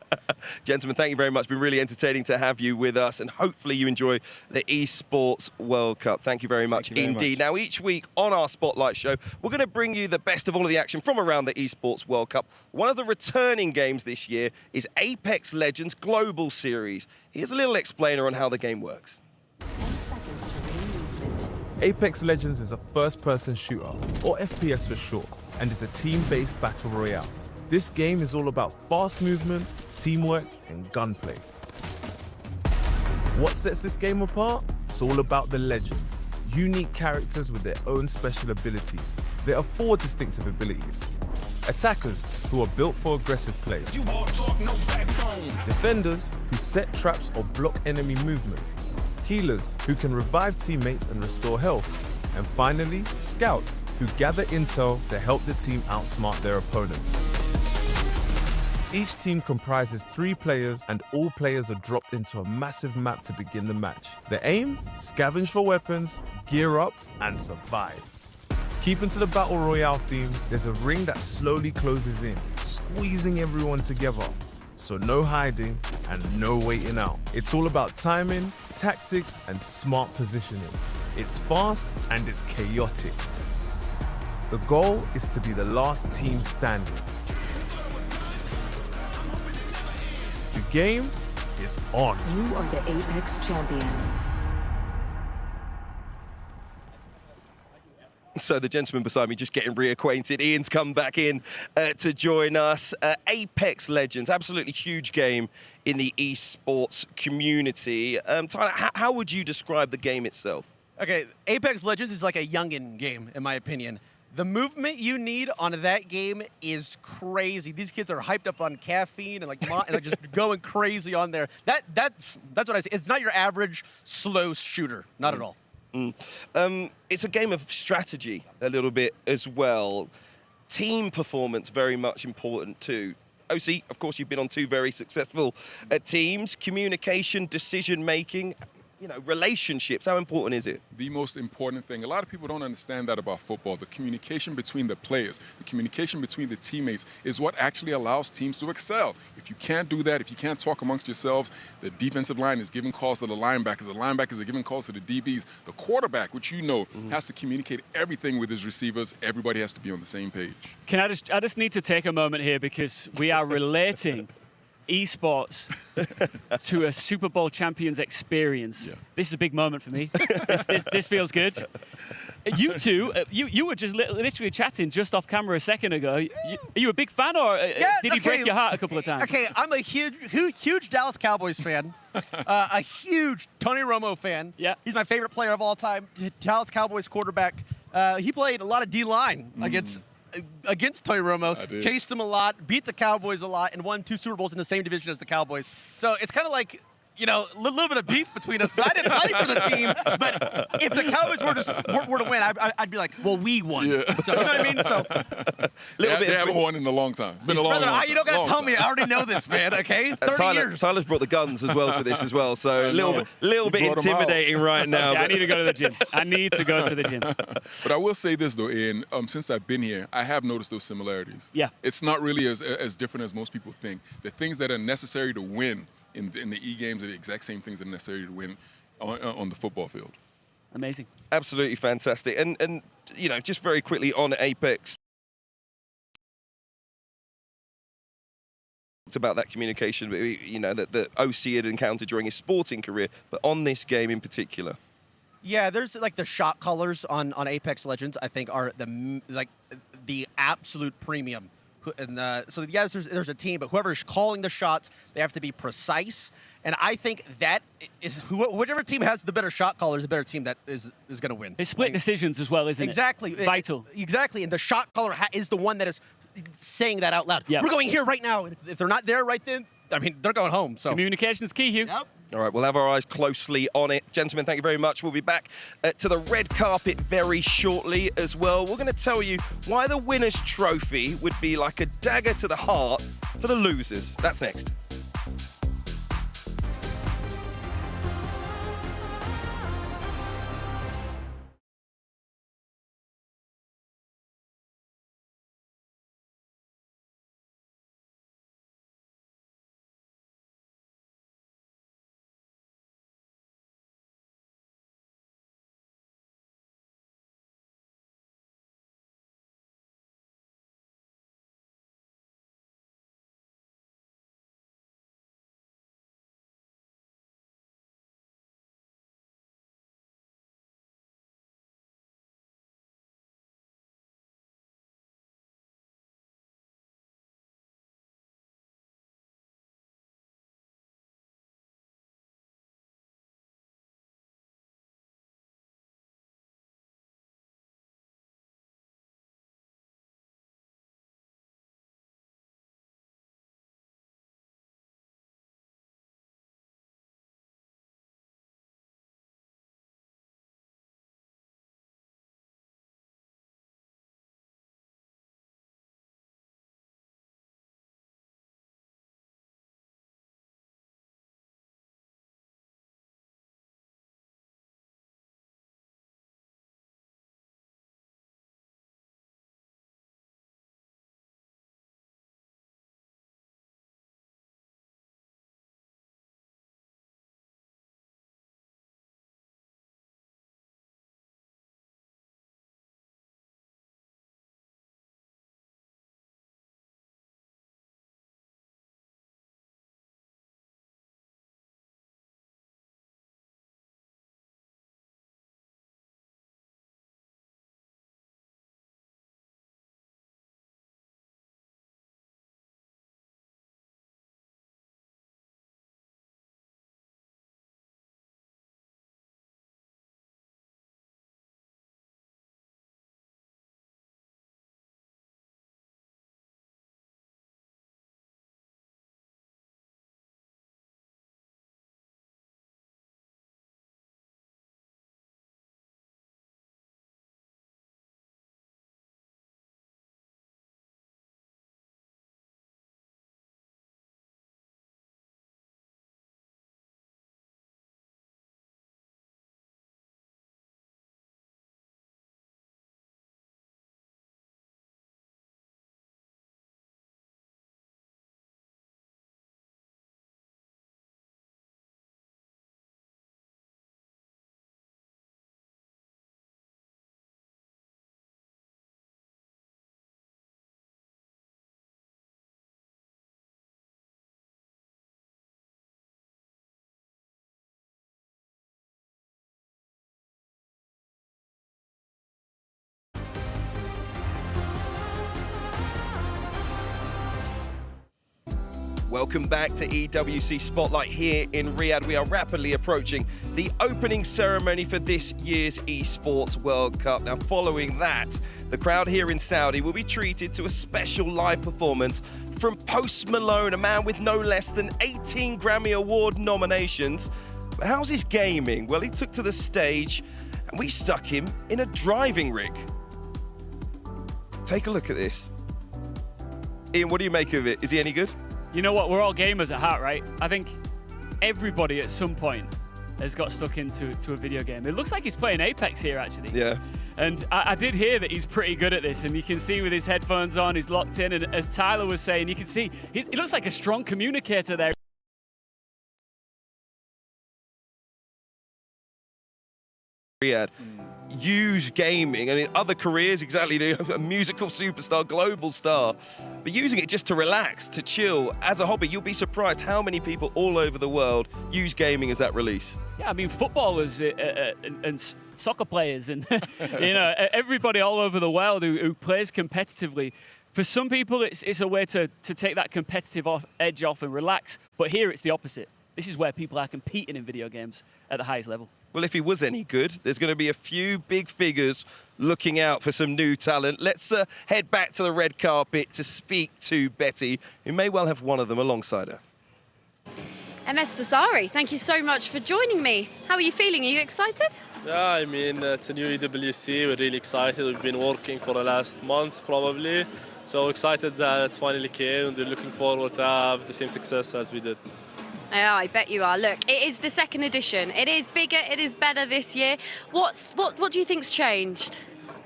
Gentlemen, thank you very much. It's been really entertaining to have you with us, and hopefully you enjoy the Esports World Cup. Thank you very much indeed. Now, each week on our Spotlight show, we're going to bring you the best of all of the action from around the Esports World Cup. One of the returning games this year is Apex Legends Global Series. Here's a little explainer on how the game works. Apex Legends is a first-person shooter, or FPS for short, and is a team-based battle royale. This game is all about fast movement, teamwork, and gunplay. What sets this game apart? It's all about the legends, unique characters with their own special abilities. There are 4 distinctive abilities. Attackers, who are built for aggressive play. Defenders, who set traps or block enemy movement. Healers, who can revive teammates and restore health. And finally, scouts, who gather intel to help the team outsmart their opponents. Each team comprises 3 players, and all players are dropped into a massive map to begin the match. The aim? Scavenge for weapons, gear up, and survive. Keeping to the Battle Royale theme, there's a ring that slowly closes in, squeezing everyone together. So no hiding and no waiting out. It's all about timing, tactics, and smart positioning. It's fast and it's chaotic. The goal is to be the last team standing. The game is on. You are the Apex champion. So the gentleman beside me just getting reacquainted. Ian's come back in to join us. Apex Legends, absolutely huge game in the esports community. Tyler, how would you describe the game itself? Okay, Apex Legends is like a youngin' game, in my opinion. The movement you need on that game is crazy. These kids are hyped up on caffeine and and just going crazy on there. That's what I say. It's not your average slow shooter, not at all. It's a game of strategy a little bit as well. Team performance very much important too. OC, of course, you've been on 2 very successful teams. Communication, decision making, relationships. How important is it? The most important thing. A lot of people don't understand that about football. The communication between the players, the communication between the teammates is what actually allows teams to excel. If you can't do that, if you can't talk amongst yourselves, the defensive line is giving calls to the linebackers are giving calls to the DBs. The quarterback, which has to communicate everything with his receivers. Everybody has to be on the same page. Can I just need to take a moment here because we are relating esports to a Super Bowl champions experience. Yeah. This is a big moment for me. This feels good. You two, you were just literally chatting just off camera a second ago. Are you a big fan, or did he break your heart a couple of times? Okay, I'm a huge Dallas Cowboys fan, a huge Tony Romo fan. Yeah, he's my favorite player of all time. Dallas Cowboys quarterback. He played a lot of D-line against Tony Romo, chased him a lot, beat the Cowboys a lot, and won 2 Super Bowls in the same division as the Cowboys. So it's kind of like, a little bit of beef between us, but I didn't fight for the team. But if the Cowboys were to win, I'd be like, well, we won. Yeah. So, you know what I mean? So, they haven't won in a long time. It's been a long time. You don't got to tell me. I already know this, man, okay? 30 years. Tyler's brought the guns as well to this as well, so a little bit intimidating right now. Yeah, I need to go to the gym. I need to go to the gym. But I will say this, though, Ian, since I've been here, I have noticed those similarities. Yeah. It's not really as different as most people think. The things that are necessary to win in the E-games are the exact same things that are necessary to win on the football field. Amazing. Absolutely fantastic. And you know, just very quickly on Apex, about that communication, you know, that OC had encountered during his sporting career, but on this game in particular. Yeah, there's like the shot colors on Apex Legends, I think, are the absolute premium. And so yes, there's a team, but whoever's calling the shots, they have to be precise. And I think that is whichever team has the better shot caller is the better team that is going to win. It's split decisions as well, isn't exactly. it? Vital. Exactly. And the shot caller is the one that is saying that out loud. Yep. We're going here right now. And if they're not there right then, I mean, they're going home. So communication's key, Hugh. Yep. All right, we'll have our eyes closely on it. Gentlemen, thank you very much. We'll be back to the red carpet very shortly as well. We're going to tell you why the winner's trophy would be like a dagger to the heart for the losers. That's next. Welcome back to EWC Spotlight here in Riyadh. We are rapidly approaching the opening ceremony for this year's Esports World Cup. Now, following that, the crowd here in Saudi will be treated to a special live performance from Post Malone, a man with no less than 18 Grammy Award nominations. But how's his gaming? Well, he took to the stage and we stuck him in a driving rig. Take a look at this. Ian, what do you make of it? Is he any good? You know what? We're all gamers at heart, right? I think everybody at some point has got stuck into a video game. It looks like he's playing Apex here, actually. Yeah. And I did hear that he's pretty good at this, and you can see with his headphones on, he's locked in, and as Tyler was saying, you can see he looks like a strong communicator there. Riyadh. Use gaming, I mean, other careers, exactly, a musical superstar, global star, but using it just to relax, to chill, as a hobby. You'll be surprised how many people all over the world use gaming as that release. Yeah, I mean, footballers and soccer players and, you know, everybody all over the world who plays competitively. For some people, it's a way to take that competitive edge off and relax, but here it's the opposite. This is where people are competing in video games at the highest level. Well, if he was any good, there's going to be a few big figures looking out for some new talent. Let's head back to the red carpet to speak to Betty, who may well have one of them alongside her. MS Dasari, thank you so much for joining me. How are you feeling? Are you excited? Yeah, I mean, it's a new EWC. We're really excited. We've been working for the last months, probably. So excited that it's finally came, and we're looking forward to have the same success as we did. Yeah, I bet you are. Look, it is the second edition. It is bigger, it is better this year. What do you think's changed?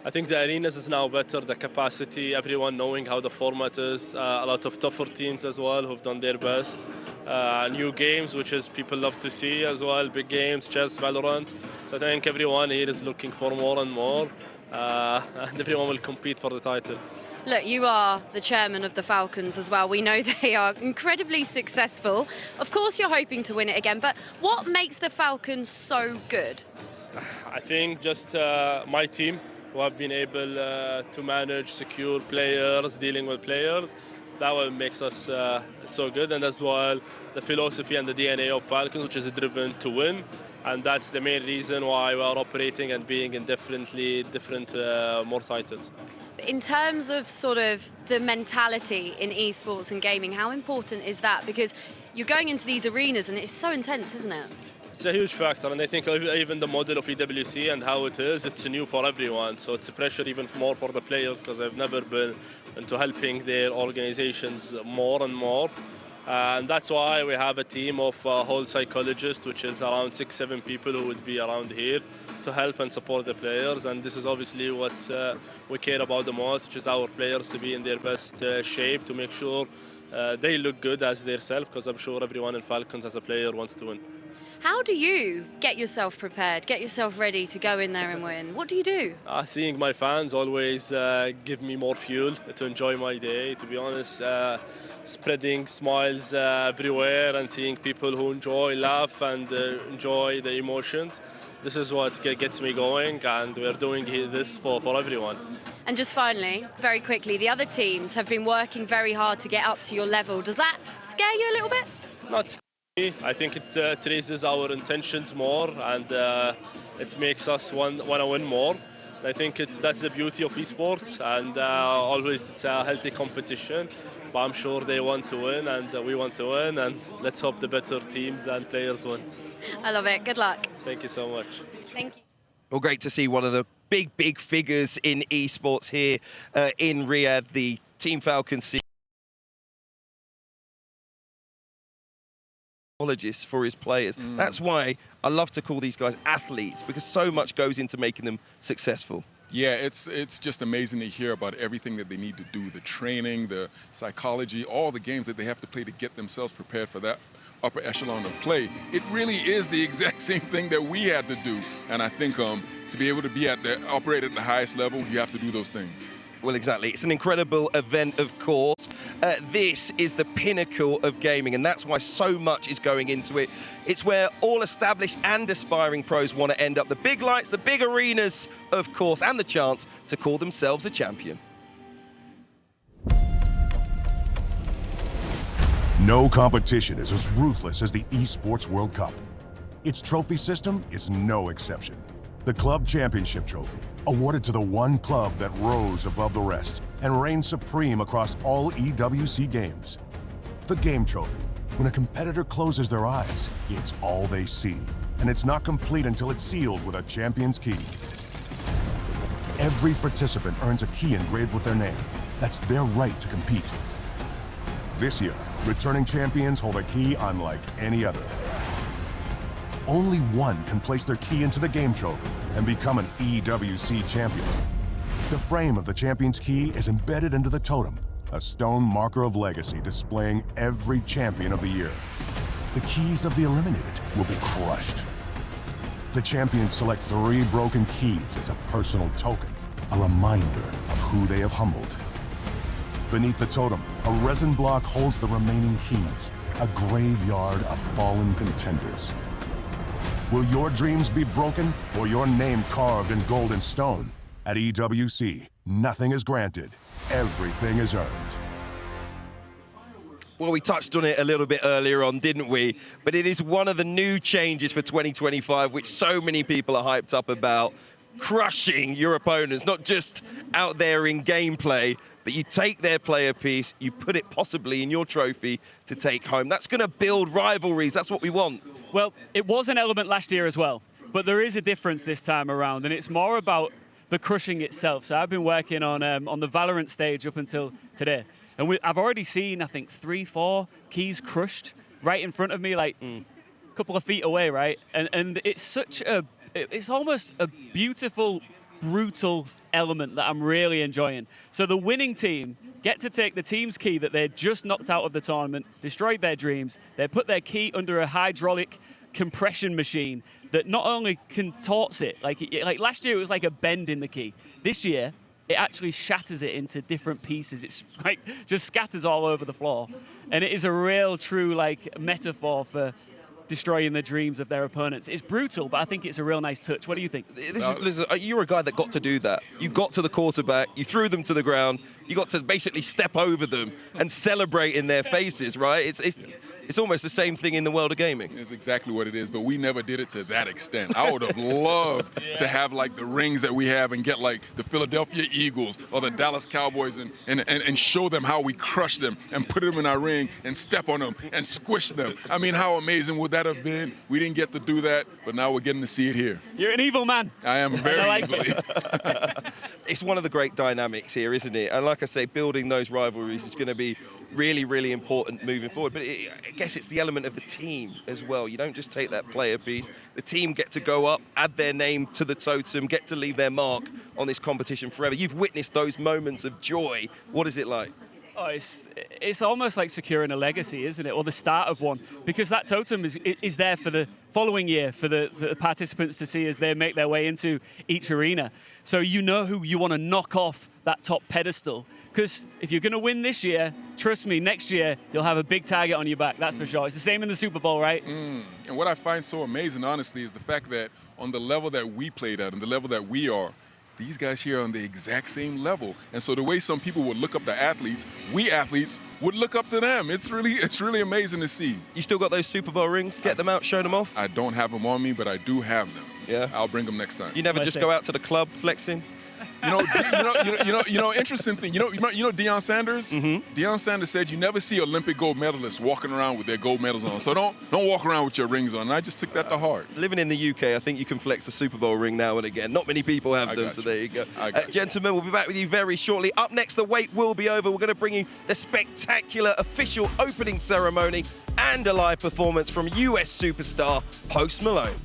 I think the arenas is now better, the capacity, everyone knowing how the format is, a lot of tougher teams as well who've done their best. New games, which is people love to see as well, big games, chess, Valorant. So I think everyone here is looking for more and more, and everyone will compete for the title. Look, you are the chairman of the Falcons as well. We know they are incredibly successful. Of course, you're hoping to win it again, but what makes the Falcons so good? I think just my team, who have been able to manage, secure players, dealing with players. That what makes us so good, and as well the philosophy and the DNA of Falcons, which is driven to win. And that's the main reason why we are operating and being in different more titles. In terms of sort of the mentality in esports and gaming, how important is that? Because you're going into these arenas and it's so intense, isn't it? It's a huge factor, and I think even the model of EWC and how it is, it's new for everyone. So it's a pressure even more for the players, because they've never been into helping their organizations more and more. And that's why we have a team of whole psychologists, which is around 6-7 people who would be around here to help and support the players. And this is obviously what we care about the most, which is our players to be in their best shape, to make sure they look good as themselves, because I'm sure everyone in Falcons as a player wants to win. How do you get yourself prepared, get yourself ready to go in there and win? What do you do? Seeing my fans always give me more fuel to enjoy my day, to be honest. Spreading smiles everywhere and seeing people who enjoy, laugh and enjoy the emotions. This is what gets me going, and we're doing this for everyone. And just finally, very quickly, the other teams have been working very hard to get up to your level. Does that scare you a little bit? Not scare me. I think it raises our intentions more, and it makes us want to win more. I think that's the beauty of esports, and always it's a healthy competition. But I'm sure they want to win, and we want to win, and let's hope the better teams and players win. I love it. Good luck. Thank you so much. Thank you. Well, great to see one of the big figures in esports here in Riyadh, the Team Falcons for his players. That's why I love to call these guys athletes, because so much goes into making them successful. Yeah, it's just amazing to hear about everything that they need to do, the training, the psychology, all the games that they have to play to get themselves prepared for that upper echelon of play. It really is the exact same thing that we had to do. And I think to be able to operate at the highest level, you have to do those things. Well, exactly. It's an incredible event, of course. This is the pinnacle of gaming, and that's why so much is going into it. It's where all established and aspiring pros want to end up. The big lights, the big arenas, of course, and the chance to call themselves a champion. No competition is as ruthless as the Esports World Cup. Its trophy system is no exception. The Club Championship trophy, awarded to the one club that rose above the rest and reigned supreme across all EWC games. The Game Trophy, when a competitor closes their eyes, it's all they see, and it's not complete until it's sealed with a champion's key. Every participant earns a key engraved with their name. That's their right to compete. This year, returning champions hold a key unlike any other. Only one can place their key into the Game Trophy and become an EWC champion. The frame of the champion's key is embedded into the totem, a stone marker of legacy displaying every champion of the year. The keys of the eliminated will be crushed. The champions select 3 broken keys as a personal token, a reminder of who they have humbled. Beneath the totem, a resin block holds the remaining keys, a graveyard of fallen contenders. Will your dreams be broken or your name carved in gold and stone? At EWC, nothing is granted, everything is earned. Well, we touched on it a little bit earlier on, didn't we? But it is one of the new changes for 2025, which so many people are hyped up about. Crushing your opponents, not just out there in gameplay, but you take their player piece, you put it possibly in your trophy to take home. That's going to build rivalries. That's what we want. Well, it was an element last year as well, but there is a difference this time around, and it's more about the crushing itself. So I've been working on the Valorant stage up until today, and I've already seen, I think, 3-4 keys crushed right in front of me, like a couple of feet away, right? And it's such a, it's almost a beautiful, brutal element that I'm really enjoying. So the winning team get to take the team's key that they just knocked out of the tournament, destroyed their dreams, they put their key under a hydraulic compression machine that not only contorts it, like last year it was like a bend in the key. This year, it actually shatters it into different pieces. It's like just scatters all over the floor. And it is a real true like metaphor for destroying the dreams of their opponents. It's brutal, but I think it's a real nice touch. What do you think? Listen, you're a guy that got to do that. You got to the quarterback, you threw them to the ground, you got to basically step over them and celebrate in their faces, right? It's almost the same thing in the world of gaming. It's exactly what it is, but we never did it to that extent. I would have loved to have like the rings that we have and get like the Philadelphia Eagles or the Dallas Cowboys and show them how we crush them and put them in our ring and step on them and squish them. I mean, how amazing would that have been? We didn't get to do that, but now we're getting to see it here. You're an evil man. I am very evilly. It's one of the great dynamics here, isn't it? And like I say, building those rivalries is going to be really, really important moving forward. But I guess it's the element of the team as well. You don't just take that player piece. The team get to go up, add their name to the totem, get to leave their mark on this competition forever. You've witnessed those moments of joy. What is it like? Oh, it's almost like securing a legacy, isn't it? Or the start of one, because that totem is there for the following year for the participants to see as they make their way into each arena. So you know who you want to knock off that top pedestal. Because if you're going to win this year, trust me, next year you'll have a big target on your back, that's for sure. It's the same in the Super Bowl, right? And what I find so amazing, honestly, is the fact that on the level that we played at and the level that we are, these guys here are on the exact same level. And so the way some people would look up to athletes, we athletes would look up to them. It's really amazing to see. You still got those Super Bowl rings? Get them out, show them off? I don't have them on me, but I do have them. Yeah? I'll bring them next time. You never just go out to the club flexing? Interesting thing. You know, Deion Sanders. Deion Sanders said you never see Olympic gold medalists walking around with their gold medals on. So don't walk around with your rings on. And I just took that to heart. Living in the UK, I think you can flex a Super Bowl ring now and again. Not many people have them, so there you go. Gentlemen, we'll be back with you very shortly. Up next, the wait will be over. We're going to bring you the spectacular official opening ceremony and a live performance from US superstar Post Malone.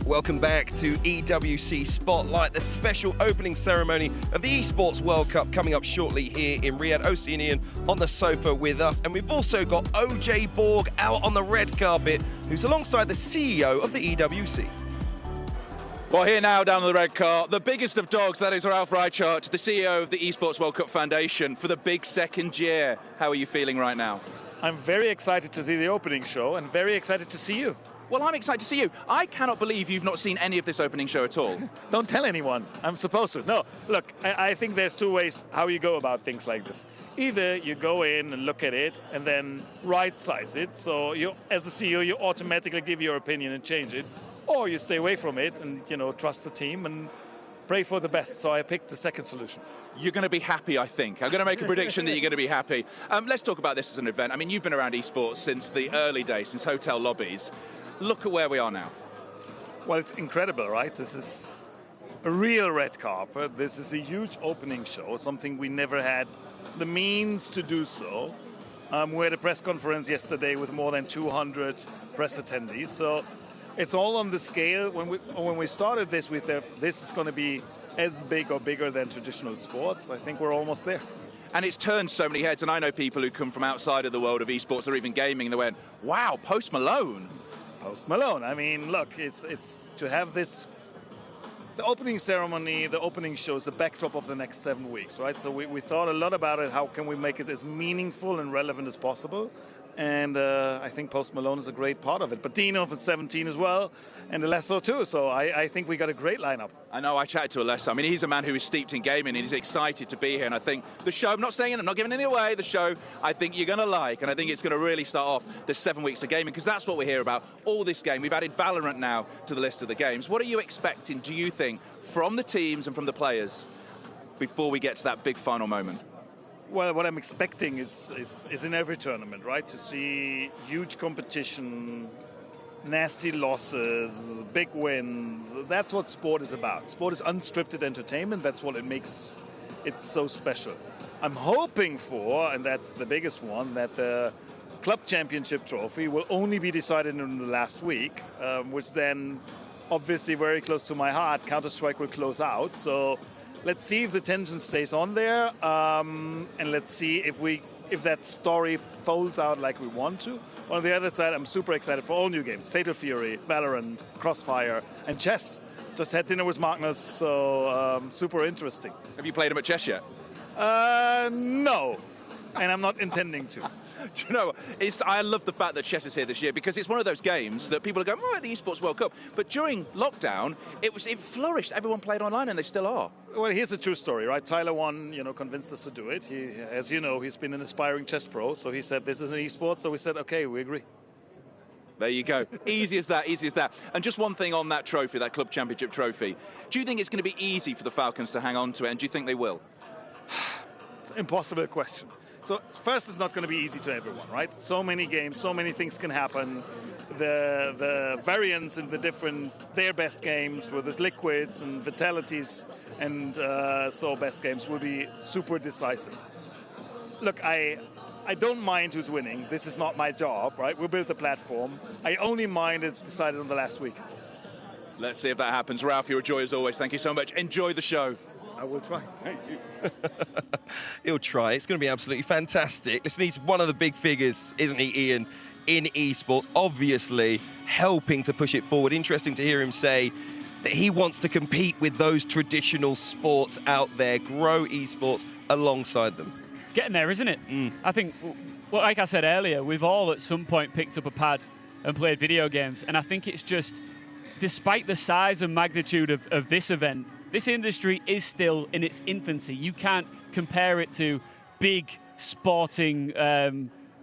Welcome back to EWC Spotlight, the special opening ceremony of the Esports World Cup coming up shortly here in Riyadh. OC and Ian on the sofa with us, and we've also got OJ Borg out on the red carpet, who's alongside the CEO of the EWC. Well, here now, down on the red car, the biggest of dogs, that is Ralph Reichart, the CEO of the Esports World Cup Foundation, for the big second year. How are you feeling right now? I'm very excited to see the opening show and very excited to see you. Well, I'm excited to see you. I cannot believe you've not seen any of this opening show at all. Don't tell anyone. I'm supposed to. No, look, I think there's two ways how you go about things like this. Either you go in and look at it and then right-size it, so you, as a CEO, you automatically give your opinion and change it, or you stay away from it and, you know, trust the team and pray for the best. So I picked the second solution. You're going to be happy, I think. I'm going to make a prediction that you're going to be happy. Let's talk about this as an event. I mean, you've been around esports since the early days, since hotel lobbies. Look at where we are now. Well, it's incredible, right? This is a real red carpet. This is a huge opening show, something we never had the means to do so. We had a press conference yesterday with more than 200 press attendees. So it's all on the scale. When we started this, we thought this is going to be as big or bigger than traditional sports. I think we're almost there. And it's turned so many heads, and I know people who come from outside of the world of esports or even gaming, and they went, wow, Post Malone. Post Malone. I mean, look, it's to have this, the opening ceremony, the opening show is the backdrop of the next 7 weeks, right? So we thought a lot about it. How can we make it as meaningful and relevant as possible? And I think Post Malone is a great part of it. But Dino for 17 as well, and Alesso too. So I think we got a great lineup. I know, I chatted to Alesso. I mean, he's a man who is steeped in gaming, and he's excited to be here. And I think the show, I'm not saying it, I'm not giving anything away, the show, I think you're going to like. And I think it's going to really start off the 7 weeks of gaming, because that's what we hear about, all this game. We've added Valorant now to the list of the games. What are you expecting, do you think, from the teams and from the players before we get to that big final moment? Well, what I'm expecting is in every tournament, right? To see huge competition, nasty losses, big wins. That's what sport is about. Sport is unscripted entertainment. That's what it makes it so special. I'm hoping for, and that's the biggest one, that the Club Championship trophy will only be decided in the last week, which then, obviously very close to my heart, Counter-Strike will close out. So let's see if the tension stays on there, and let's see if that story folds out like we want to. On the other side, I'm super excited for all new games. Fatal Fury, Valorant, Crossfire, and chess. Just had dinner with Magnus, so super interesting. Have you played him at chess yet? No, and I'm not intending to. Do you know, I love the fact that chess is here this year, because it's one of those games that people are going, oh, the Esports World Cup. But during lockdown, it flourished. Everyone played online, and they still are. Well, here's a true story, right? Tyler One, convinced us to do it. He, as you know, he's been an aspiring chess pro, so he said this is an esport. So we said, okay, we agree. There you go. Easy as that, easy as that. And just one thing on that trophy, that Club Championship trophy. Do you think it's going to be easy for the Falcons to hang on to it, and do you think they will? It's an impossible question. So first, it's not going to be easy to everyone, right? So many games, so many things can happen. The variance in their best games, where there's liquids and vitalities, and so best games will be super decisive. Look, I don't mind who's winning. This is not my job, right? We'll build the platform. I only mind it's decided on the last week. Let's see if that happens. Ralph, you're a joy as always. Thank you so much. Enjoy the show. I will try. Thank you. He'll try. It's going to be absolutely fantastic. Listen, he's one of the big figures, isn't he, Ian, in esports, obviously helping to push it forward. Interesting to hear him say that he wants to compete with those traditional sports out there, grow esports alongside them. It's getting there, isn't it? I think, well, like I said earlier, we've all at some point picked up a pad and played video games, and I think it's just, despite the size and magnitude of this event, this industry is still in its infancy. You can't compare it to big sporting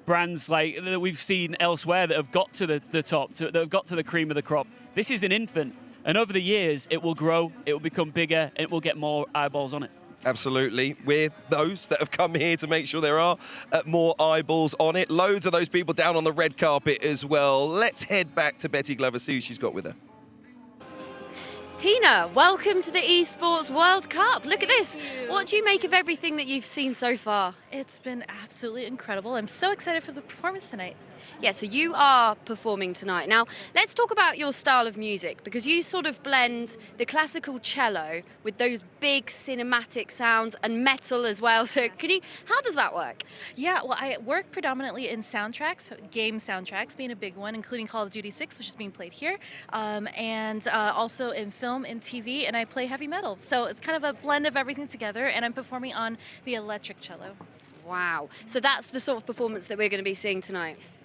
brands like that we've seen elsewhere that have got to the top, that have got to the cream of the crop. This is an infant, and over the years, it will grow, it will become bigger, and it will get more eyeballs on it. Absolutely. We're those that have come here to make sure there are more eyeballs on it. Loads of those people down on the red carpet as well. Let's head back to Betty Glover, see who she's got with her. Tina, welcome to the Esports World Cup. Look at this. What do you make of everything that you've seen so far? It's been absolutely incredible. I'm so excited for the performance tonight. Yeah, so you are performing tonight. Now, let's talk about your style of music, because you sort of blend the classical cello with those big cinematic sounds and metal as well. So how does that work? Yeah, well, I work predominantly in soundtracks, game soundtracks being a big one, including Call of Duty 6, which is being played here, and also in film and TV, and I play heavy metal. So it's kind of a blend of everything together, and I'm performing on the electric cello. Wow. So that's the sort of performance that we're going to be seeing tonight? Yes.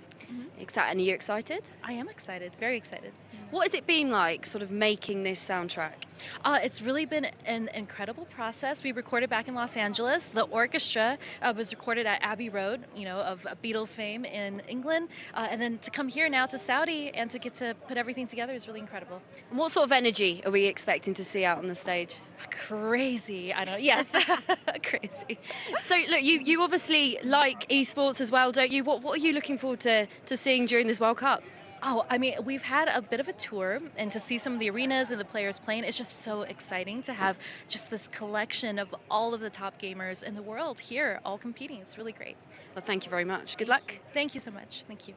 And are you excited? I am excited, very excited. What has it been like, sort of making this soundtrack? It's really been an incredible process. We recorded back in Los Angeles. The orchestra was recorded at Abbey Road, of Beatles fame in England. And then to come here now to Saudi and to get to put everything together is really incredible. And what sort of energy are we expecting to see out on the stage? Crazy. Yes, crazy. So look, you obviously like esports as well, don't you? What are you looking forward to seeing during this World Cup? Oh, I mean, we've had a bit of a tour, and to see some of the arenas and the players playing, it's just so exciting to have just this collection of all of the top gamers in the world here, all competing. It's really great. Well, thank you very much. Good luck. Thank you so much. Thank you.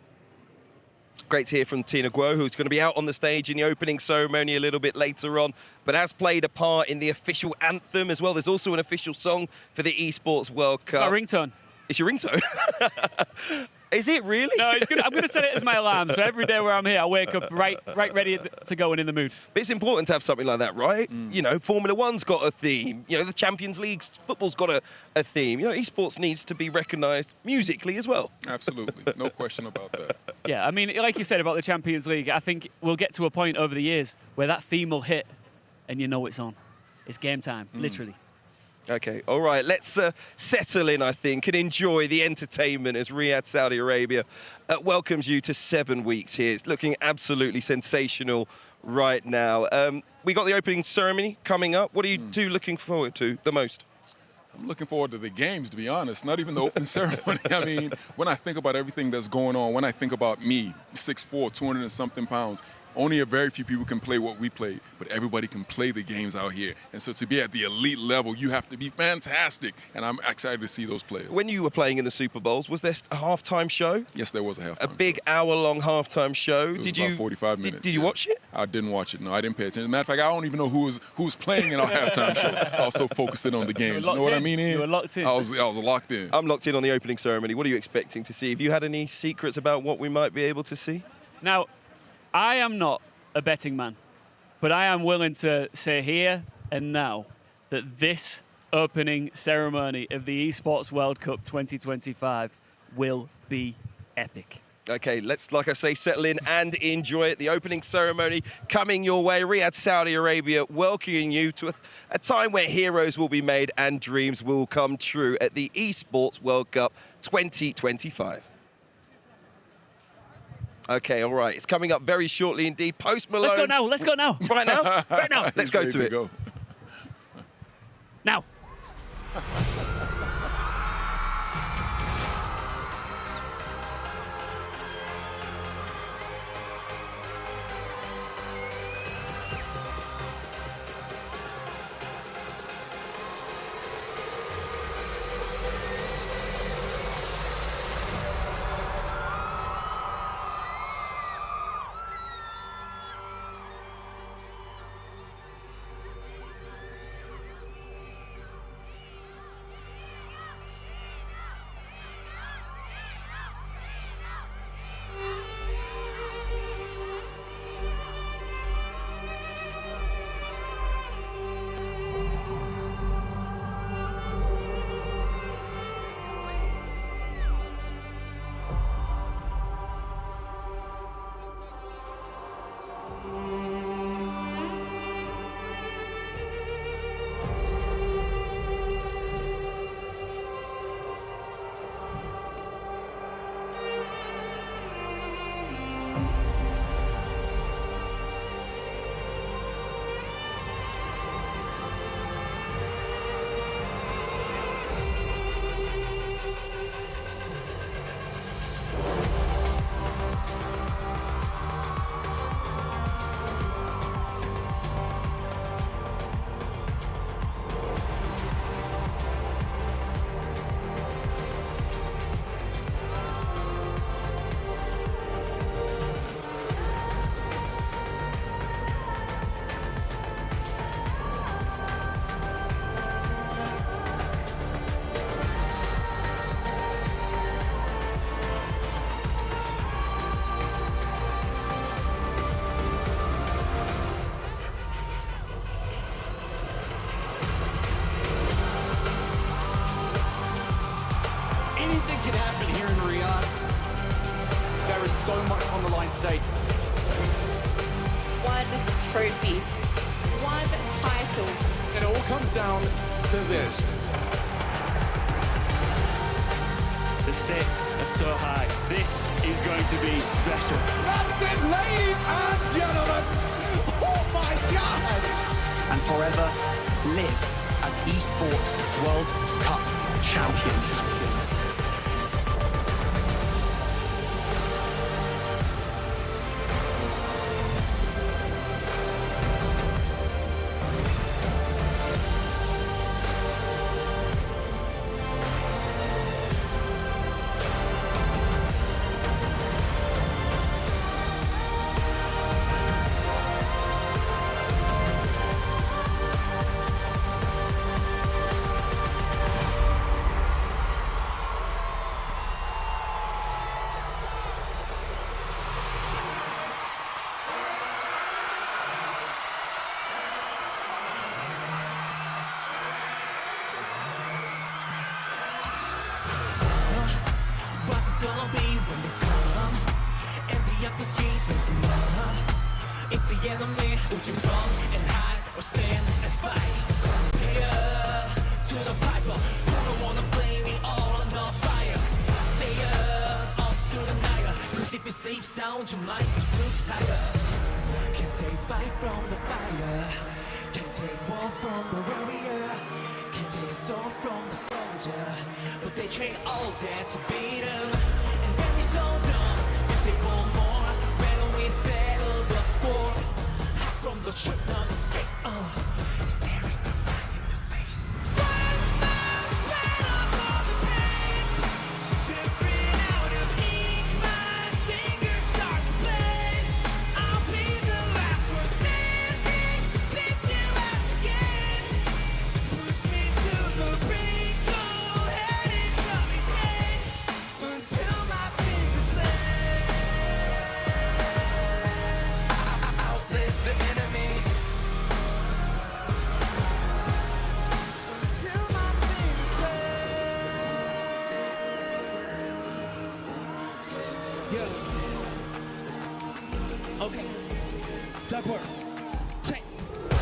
Great to hear from Tina Guo, who's going to be out on the stage in the opening ceremony a little bit later on, but has played a part in the official anthem as well. There's also an official song for the Esports World Cup. It's my ringtone. It's your ringtone? Is it really? No, I'm going to set it as my alarm. So every day where I'm here, I wake up right ready to go and in the mood. But it's important to have something like that, right? Formula One's got a theme. The Champions League's football's got a theme. Esports needs to be recognised musically as well. Absolutely. No question about that. Yeah, I mean, like you said about the Champions League, I think we'll get to a point over the years where that theme will hit and it's on. It's game time, literally. Okay, all right, let's settle in, I think, and enjoy the entertainment as Riyadh, Saudi Arabia welcomes you to 7 weeks here. It's looking absolutely sensational right now. We got the opening ceremony coming up. What are you two looking forward to the most? I'm looking forward to the games, to be honest, not even the opening ceremony. I mean, when I think about everything that's going on, when I think about me, 6'4", 200 and something pounds, only a very few people can play what we play, but everybody can play the games out here. And so to be at the elite level, you have to be fantastic. And I'm excited to see those players. When you were playing in the Super Bowls, was there a halftime show? Yes, there was a halftime show. A big hour-long halftime show. It was about 45 minutes. Did you watch it? I didn't watch it, no. I didn't pay attention. As a matter of fact, I don't even know who was playing in our halftime show. I was so focused in on the games. You know what I mean, Ian? You were locked in. I was locked in. I'm locked in on the opening ceremony. What are you expecting to see? Have you had any secrets about what we might be able to see? Now, I am not a betting man, but I am willing to say here and now that this opening ceremony of the Esports World Cup 2025 will be epic. Okay, let's, like I say, settle in and enjoy it. The opening ceremony coming your way. Riyadh, Saudi Arabia, welcoming you to a time where heroes will be made and dreams will come true at the Esports World Cup 2025. Okay, all right. It's coming up very shortly indeed. Post Malone. Let's go now. Let's go now. Right now? Right now. Let's go to it. Go. Now. so much on the line today. One trophy, one title. It all comes down to this. The stakes are so high. This is going to be special. That's it, ladies and gentlemen. Oh my God! And forever live as Esports World Cup champions. gonna be when they come. Empty up the streets, raising up. It's the enemy. Would you run and hide or stand and fight? Pay up to the piper. You don't wanna play me all under fire. Stay up through the night. Cause if you sleep sound, you might be too tired. Can't take fight from the fire. Can't take war from the warrior. Can't take sword from the soldier. But they train all that to beat him. And when we're so done, if they want more, when we settle the score. Hot from the trip down the street, staring them right in the face. Fight my battles on the page. Just ran out of ink, my fingers start to bleed. I'll be the last one standing, beat you out again. Push me to the brink, go ahead and cut me dead until my fingers bleed. I outlive the enemy until my fingers bleed. Yo. Okay. Duckworth. Check.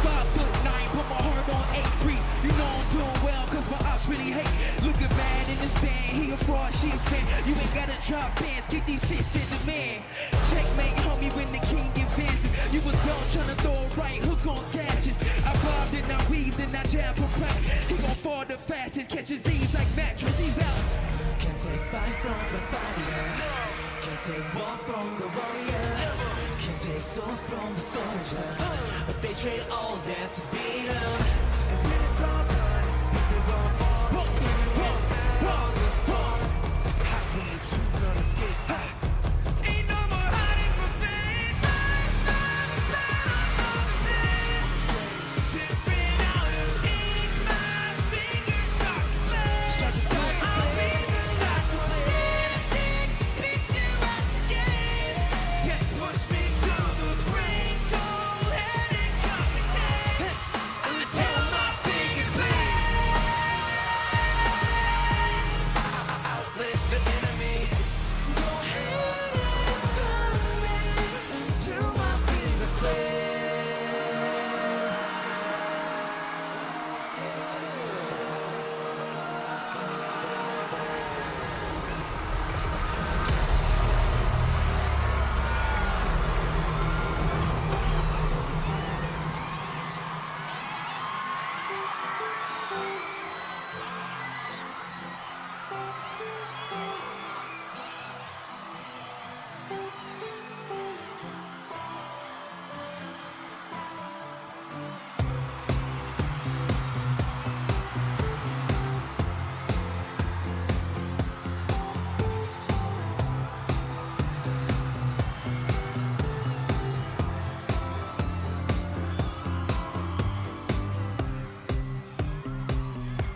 5'9", put my heart on 8'3". You know I'm doing well, cause my ops really hate. Looking mad in the stand, he a fraud, she a fan. You ain't gotta drop bands, get these fists in the man. Checkmate, homie, when the king advances. You was dumb tryna throw a right hook on catches. I bobbed and I weaved and I jab for crack. He gon' fall the fastest, catches Z's like mattress, he's out. Can't take fight from the fighter. Can't take war from the warrior. Can't take sword from the soldier. But they trade all that to beat him. And when it's all done, if they want more, how can you two gonna escape? Ain't no more hiding from fate. Just ran out of ink, my fingers start to bleed. I'll be the last one standing, beat you out again. Push me to the brink, go ahead and cut me dead until my fingers bleed. I outlive the enemy. Go ahead and cut me until my fingers bleed.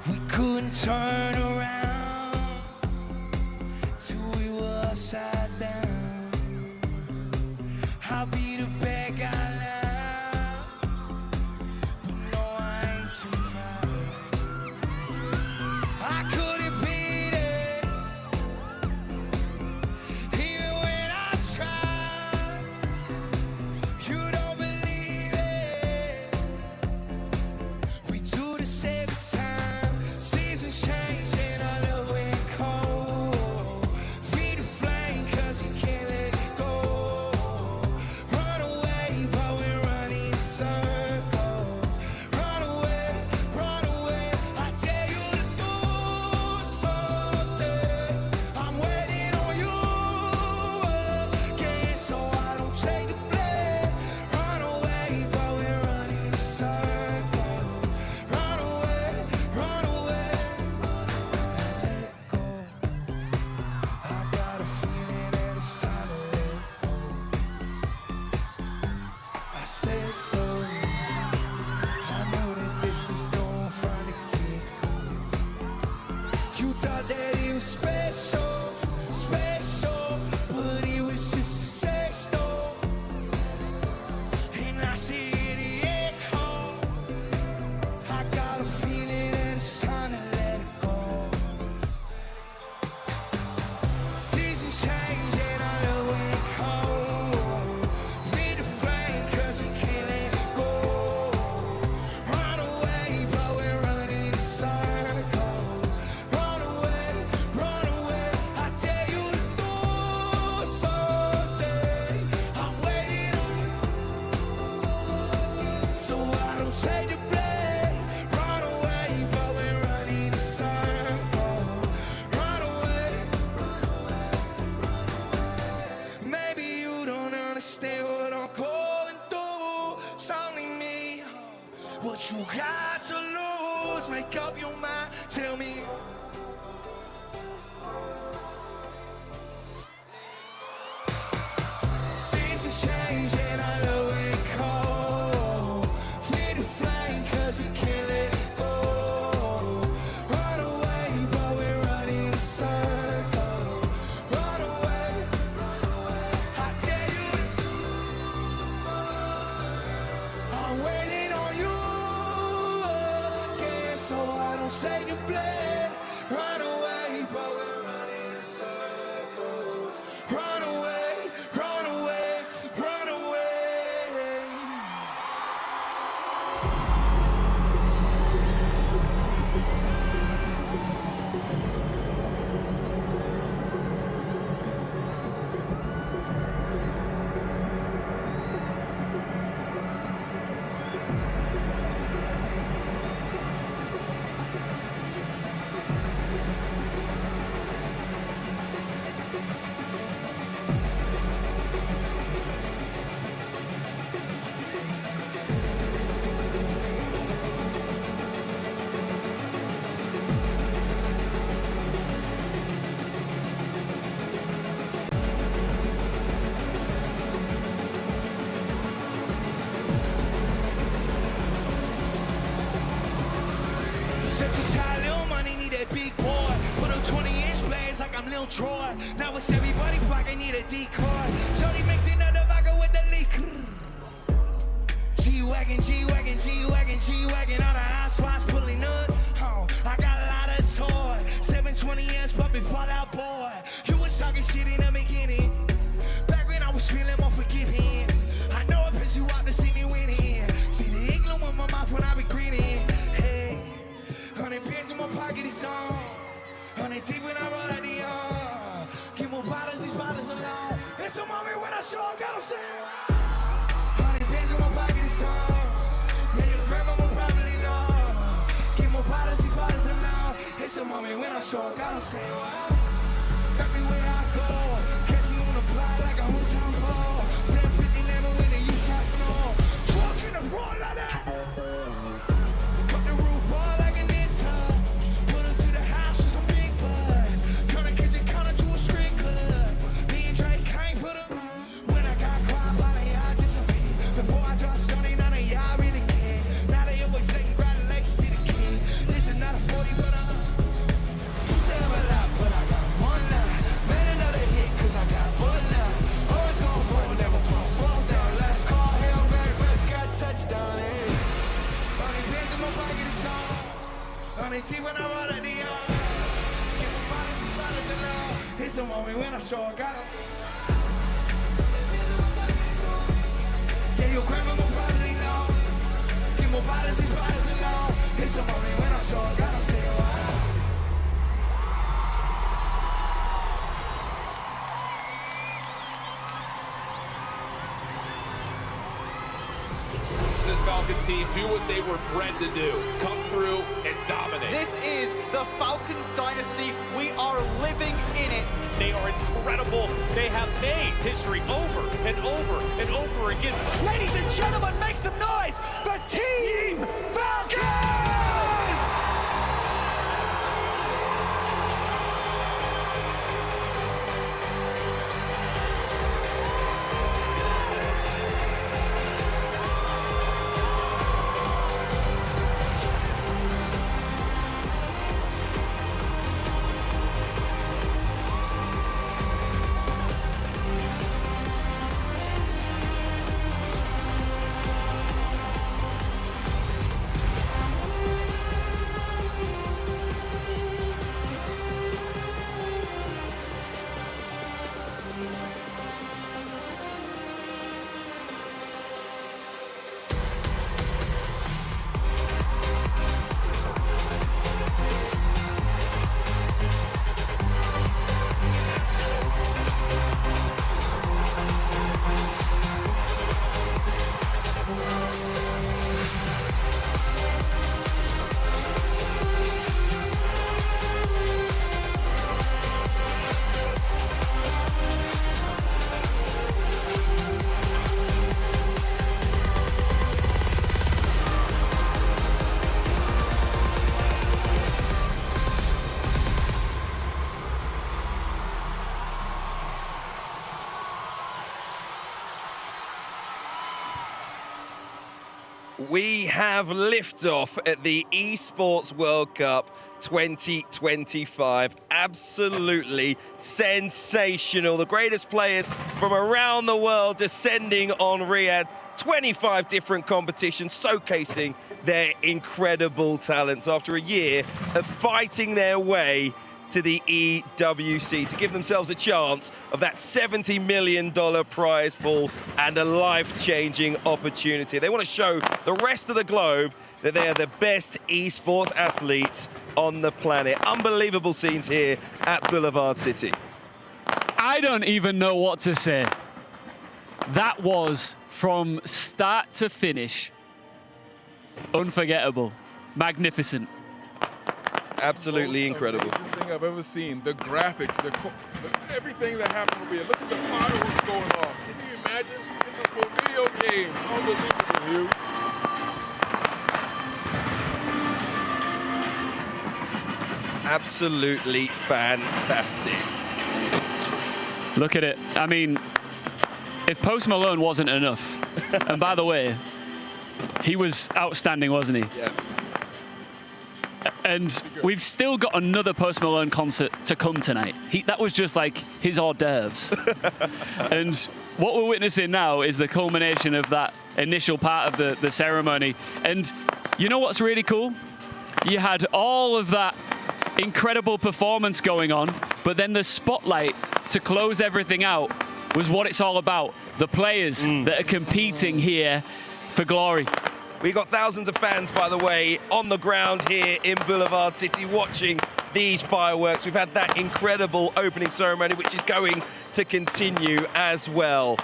We couldn't turn around till we were upside down. I'll be the bad guy now, but no, I ain't too proud. I couldn't beat it, even when I tried. What you got to lose? Make up your mind. Tell me. Seasons change and I love it cold. Feed the flame 'cause you can't let go. Run away, but we're running a circle. Run away, I dare you. I'm waiting on you again, so I don't say the blame. Run away, but we're running in circles. Run away, run away, run away. Since a child, little money need that big boy. Put up 20-inch blades like I'm Lil Troy. Now it's everybody fucking need a decoy. Shorty mixing up the vodka with the leak. G-Wagon, G-Wagon, G-Wagon, G-Wagon. All the hot spots pulling up. Oh, I got a lot of sword. 720-inch puppy Fallout Boy. You was talking shit in the beginning. Back when I was feeling more forgiving. I know it pisses you off to see me winning. See the igloo in my mouth when I be grinning. Hey. 100 pins in my pocket, it's on. 100 deep when I roll out the arm. Keep my bottles, these bottles alone. It's a moment when I show up, gotta say. 100 pins in my pocket, it's on. Yeah, your grandma will probably know. Keep my bottles, these bottles alone. It's a moment when I show up, gotta say. Everywhere I go, catch you on the block like a one-time ball. 750 level in the Utah snow. Truck in the front like that. Cut the roof all like an intern. Put up to the house with some big buzz. Turn the kitchen counter to a street club. Me and Drake can't put up. When I got quiet, all of y'all disappeared. Before I dropped Stoney, none of y'all really cared. Now they always say congratulations to the kid. This is not a 40, but you say I'm a lot, but I got one now. Made another hit, 'cause I got one now. Always going for it, never put a fall down. Last call, Hail Mary, first got touchdown, hey. 100 pins in my pocket, it's on. 100 deep when I roll at the yard. Get my bottles alone. It's a moment when I show I got 'em. Yeah, your grandma will probably know. Get my bottles alone. It's a moment when I show I got 'em. Say why. This Falcons team do what they were bred to do. Come through and dominate. This is the Falcons dynasty. We are living in it. They are incredible. They have made history over and over and over again. Ladies and gentlemen, make some noise for Team Falcons! We have liftoff at the Esports World Cup 2025. Absolutely sensational. The greatest players from around the world descending on Riyadh. 25 different competitions showcasing their incredible talents after a year of fighting their way to the EWC to give themselves a chance of that $70 million prize pool and a life-changing opportunity. They want to show the rest of the globe that they are the best esports athletes on the planet. Unbelievable scenes here at Boulevard City. I don't even know what to say. That was, from start to finish, unforgettable, magnificent. Absolutely incredible. Amazing thing I've ever seen. The graphics, everything that happened over here. Look at the fireworks going off. Can you imagine? This is for video games. Unbelievable, Hugh. Absolutely fantastic. Look at it. I mean, if Post Malone wasn't enough, and by the way, he was outstanding, wasn't he? Yeah. And we've still got another Post Malone concert to come tonight. That was just like his hors d'oeuvres. And what we're witnessing now is the culmination of that initial part of the ceremony. And you know what's really cool? You had all of that incredible performance going on, but then the spotlight to close everything out was what it's all about. The players that are competing here for glory. We got thousands of fans, by the way, on the ground here in Boulevard City watching these fireworks. We've had that incredible opening ceremony, which is going to continue as well.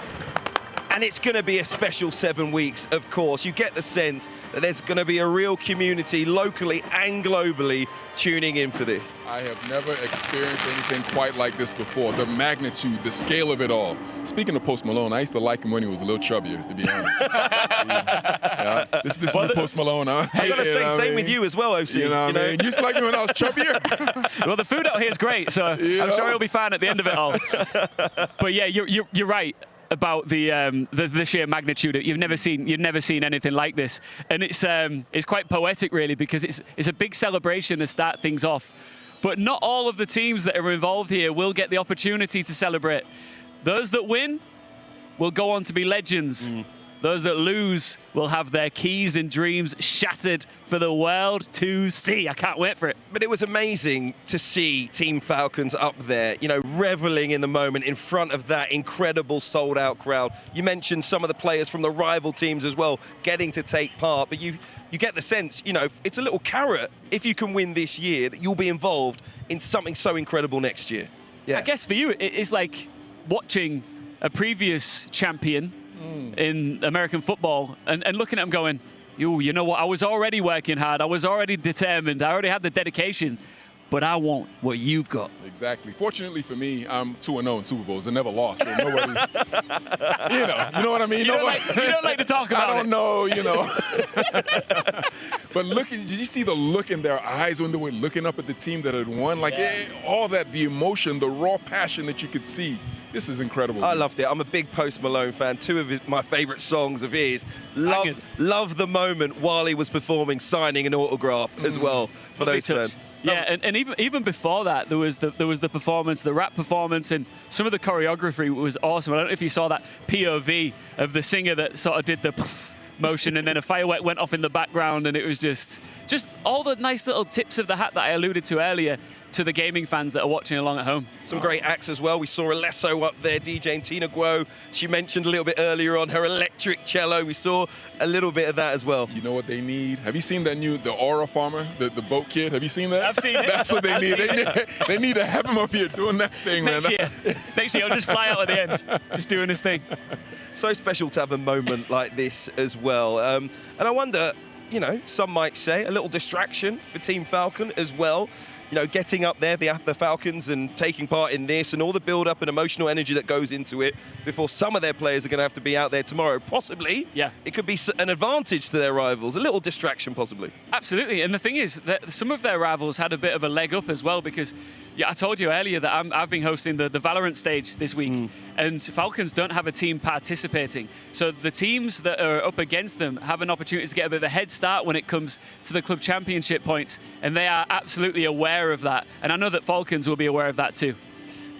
And it's going to be a special 7 weeks, of course. You get the sense that there's going to be a real community locally and globally tuning in for this. I have never experienced anything quite like this before. The magnitude, the scale of it all. Speaking of Post Malone, I used to like him when he was a little chubbier, to be honest. Yeah. This is Post Malone, huh? I got to say, same with you as well, OC. You know what I mean? You used to like me when I was chubbier. Well, the food out here is great, so I'm sure he'll be fine at the end of it all. But yeah, you're right about the sheer magnitude. You've never seen anything like this, and it's quite poetic, really, because it's a big celebration to start things off. But not all of the teams that are involved here will get the opportunity to celebrate. Those that win will go on to be legends. Those that lose will have their keys and dreams shattered for the world to see. I can't wait for it. But it was amazing to see Team Falcons up there, you know, reveling in the moment in front of that incredible sold-out crowd. You mentioned some of the players from the rival teams as well getting to take part, but you get the sense, you know, it's a little carrot if you can win this year that you'll be involved in something so incredible next year. Yeah. I guess for you, it's like watching a previous champion in American football and looking at him going, you know what, I was already working hard, I was already determined, I already had the dedication, but I want what you've got. Exactly. Fortunately for me, I'm 2-0 in Super Bowls. I never lost. So nobody, you know what I mean? You don't like to talk about it. I don't know, you know. But did you see the look in their eyes when they were looking up at the team that had won? Like all that, the emotion, the raw passion that you could see. This is incredible. I loved it. I'm a big Post Malone fan. Two of my favorite songs of his. Love the moment while he was performing, signing an autograph as well for those fans. Yeah, and even before that, there was the performance, the rap performance, and some of the choreography was awesome. I don't know if you saw that POV of the singer that sort of did the motion, and then a firework went off in the background, and it was just all the nice little tips of the hat that I alluded to earlier to the gaming fans that are watching along at home. Some great acts as well. We saw Alesso up there, DJing Tina Guo. She mentioned a little bit earlier on her electric cello. We saw a little bit of that as well. You know what they need? Have you seen the Aura Farmer, the boat kid? Have you seen that? I've seen it. That's what they need. They need to have him up here doing that thing, Next man. Next year, he'll just fly out at the end, just doing his thing. So special to have a moment like this as well. And I wonder, you know, some might say a little distraction for Team Falcon as well. You know, getting up there, the Falcons, and taking part in this and all the build-up and emotional energy that goes into it before some of their players are going to have to be out there tomorrow. Possibly, it could be an advantage to their rivals, a little distraction possibly. Absolutely, and the thing is that some of their rivals had a bit of a leg up as well because Yeah, I told you earlier that I've been hosting the Valorant stage this week, and Falcons don't have a team participating. So the teams that are up against them have an opportunity to get a bit of a head start when it comes to the club championship points, and they are absolutely aware of that. And I know that Falcons will be aware of that too.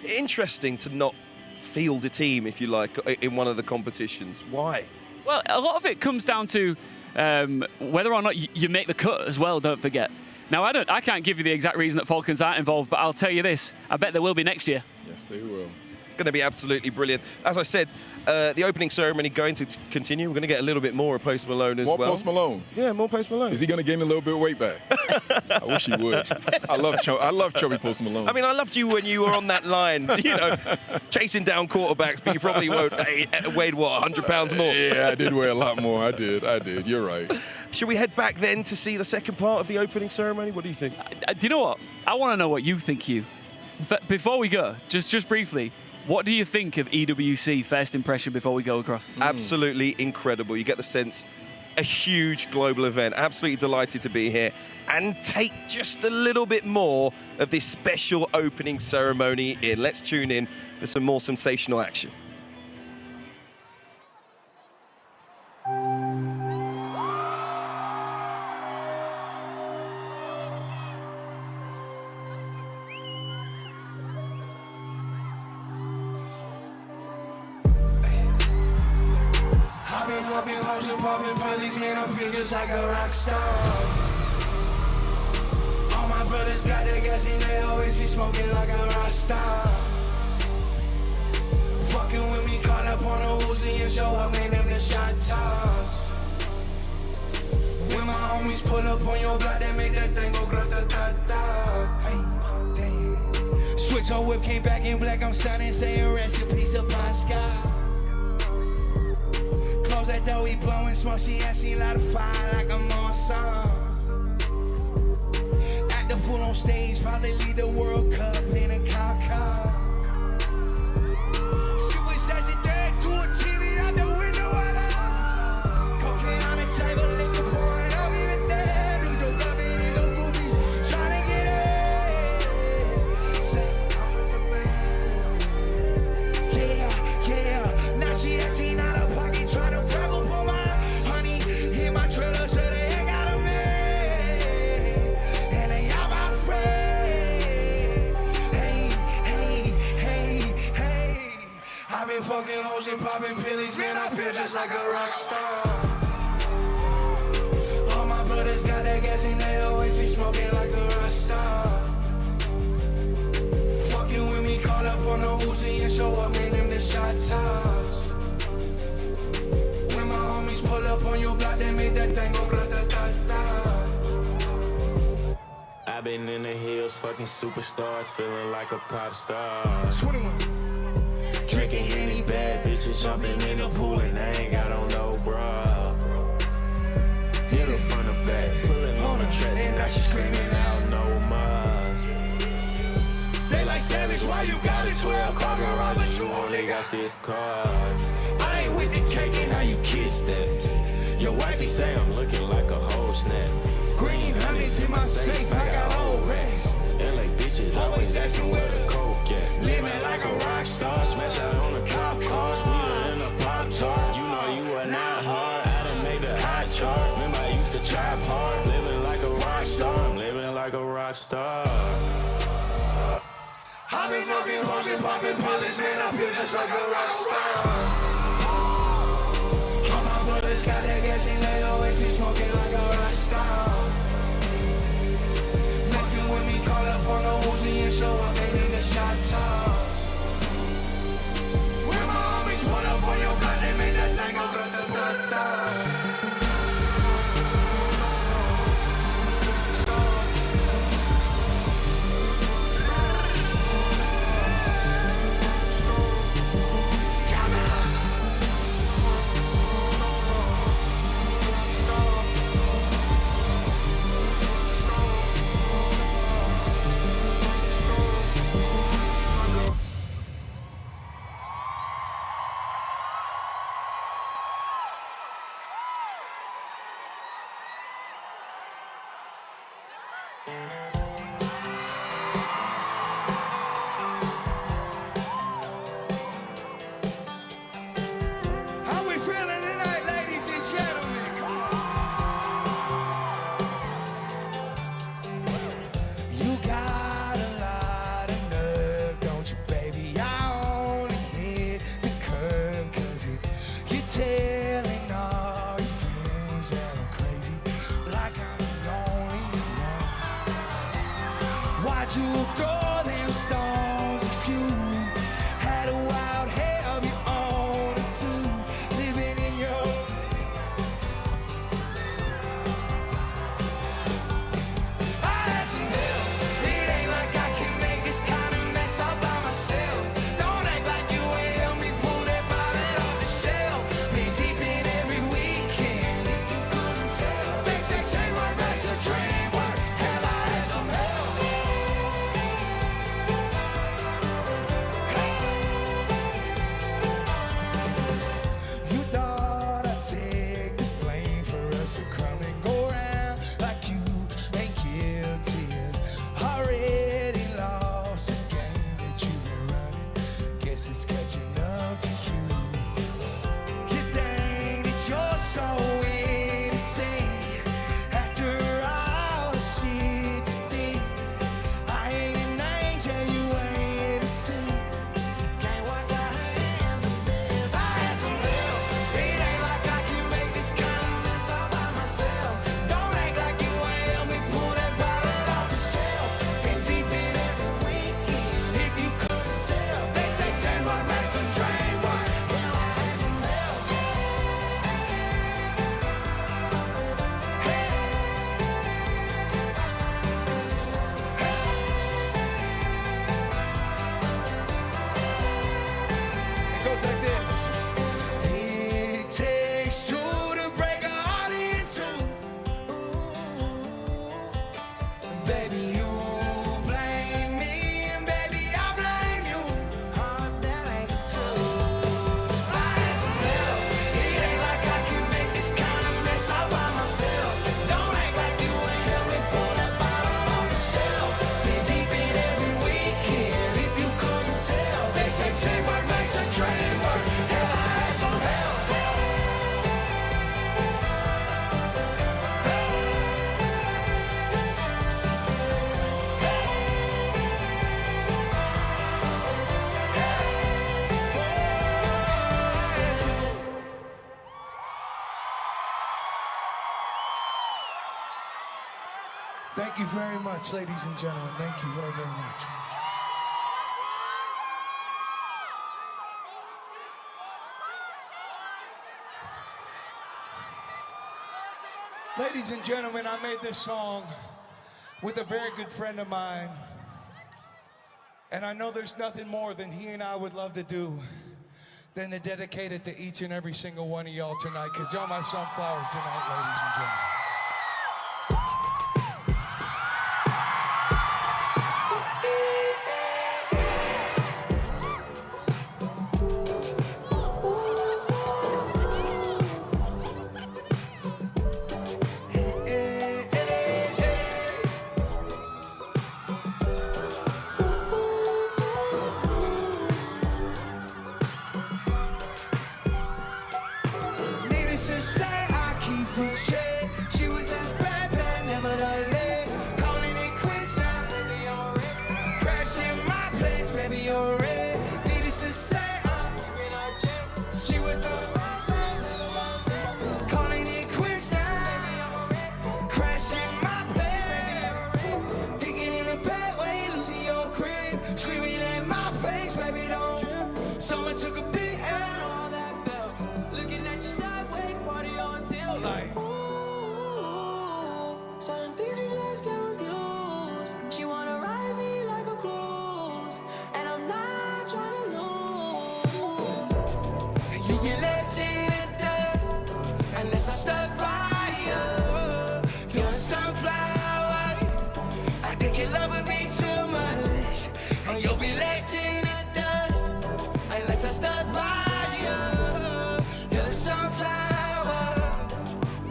Interesting to not field a team, if you like, in one of the competitions. Why? Well, a lot of it comes down to whether or not you make the cut as well, don't forget. Now, I can't give you the exact reason that Falcons aren't involved, but I'll tell you this, I bet there will be next year. Yes, they will. Going to be absolutely brilliant. As I said, the opening ceremony going to continue. We're going to get a little bit more of Post Malone as well. More Post Malone? Yeah, more Post Malone. Is he going to gain a little bit of weight back? I wish he would. I love chubby Post Malone. I mean, I loved you when you were on that line, you know, chasing down quarterbacks, but you probably weighed, what, 100 pounds more? Yeah, I did weigh a lot more. I did. You're right. Should we head back then to see the second part of the opening ceremony? What do you think? Do you know what? I want to know what you think, Hugh. But before we go, just briefly, what do you think of EWC first impression before we go across? Absolutely incredible. You get the sense, a huge global event. Absolutely delighted to be here and take just a little bit more of this special opening ceremony in. Let's tune in for some more sensational action. Popping police, man, I feel just like a rock star. All my brothers got their gas and they always be smoking like a rock star. Fucking with me, caught up on a Uzi and show up, man, them the shot toss. When my homies pull up on your block, they make that thing go grata-ta-ta. Hey, damn. Switch on whip, came back in black, I'm sounding, saying rest in peace upon sky. Close that door, we blowing smoke, she light a fire like I'm on song. Act the fool on stage, probably lead the World Cup in a cop car. She wish that she dead, do a TV out the window at her. Cocaine on the table, liquor pouring, I'll leave it there. Do your garbage, these old groupies, trying to get it. Say, I'm with the band. Yeah, now she acting out of pocket, trying to grab up on my honey. In my trailer, so they ain't got a man. And they all about afraid. Hey. I've been fucking hoes and popping pillies, man, I feel just like a rock star. All my brothers got that gas and they always be smoking like a rock star. Fucking with me, caught up on the Uzi and show up, man, them the shot toss. When my homies pull up on your block, they make that thing go grata-ta-ta. I've been in the hills, fucking superstars, feeling like a pop star. 21. Drinking Henny, bad bitches jumping in the pool and I ain't got on no bra. Hit her front or back, pulling on the tracks and now she screaming out no mas. They like Savage, why you got a 12 car garage, but you only got 6 cars. I ain't with the cake and how you kiss that. Your wifey say I'm looking like a whole snap. Green honey's in my safe, I got old racks. LA bitches always asking where the coke at. Living like a rock star, smash out on a cop car, sweeter than a Pop Tart. You know you are not hard, I done made the hot chart. Remember I used to trap hard, living like a rock star. I'm living like a rock star. I been fucking hoes and popping pillies, man, I feel just like a rock star. All my brothers got that gas and they always be smoking like a rock star. Flexing with me, call up on the Uzi and show up, they need the shot toss. When my homies pull up on your block, they make that thing go grata-ta-ta. Got like this. It takes two to break a heart in two. Baby, you blame me, and baby, I blame you. That ain't the truth. I had some help. It ain't like I can make this kind of mess all by myself. Don't act like you ain't helped me pull that bottle off the shelf. Been deep in every weekend, if you couldn't tell. They say teamwork makes a dream work. Hell, I had some help. Thank you very much, ladies and gentlemen. Thank you very, very much. Ladies and gentlemen, I made this song with a very good friend of mine. And I know there's nothing more than he and I would love to do than to dedicate it to each and every single one of y'all tonight, because y'all my sunflowers tonight, ladies and gentlemen. Needless to say, I keep it shade. She was a bad bad, nevertheless. Calling it quits now, baby, I'm red. Crashing my place, baby, you're red. Needless to say, she was a bad bad, nevertheless. Calling it quits now, crashing my place. Digging in the bed way, losing your crib. Screaming in my face, baby, don't trip. Someone took a big L on that belt. Looking at you sideways, party on till like. Certain things you just get confused. She wanna ride me like a cruise, and I'm not trying to lose. And you can let it in dust unless I stuck by you. You're a sunflower. I think you love me too much, and you'll be left in the dust unless I stuck by you. You're the sunflower.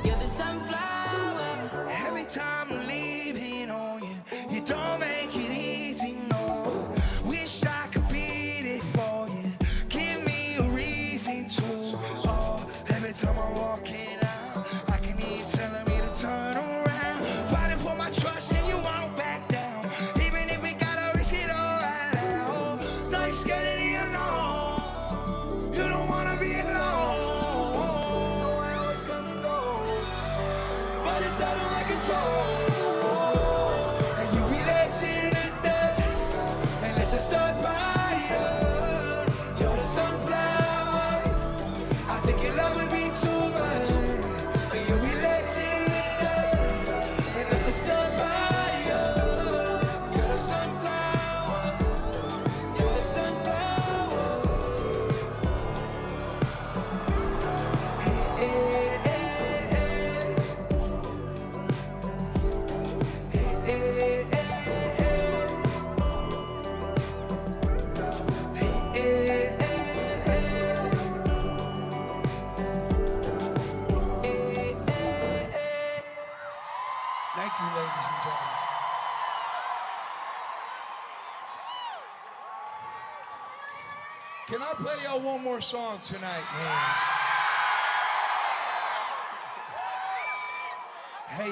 You're the sunflower. Every time I'm leaving on you, you don't make it easy, no. Wish I could beat it for you. Give me a reason to. Oh, every time I'm walking out, I can hear you telling me to turn around. Fighting for my trust and you won't back down. Even if we gotta risk it all right now. No, you're scared of the unknown. You don't wanna be alone. I always come and go, but it's out of my control. And you be let in the dust unless I start by you. You're the sunflower. I think you love me too much. And you be let in the dust unless I start by you. You're the sunflower. You're the sunflower. Thank you, ladies and gentlemen. Can I play y'all one more song tonight, man? Hey,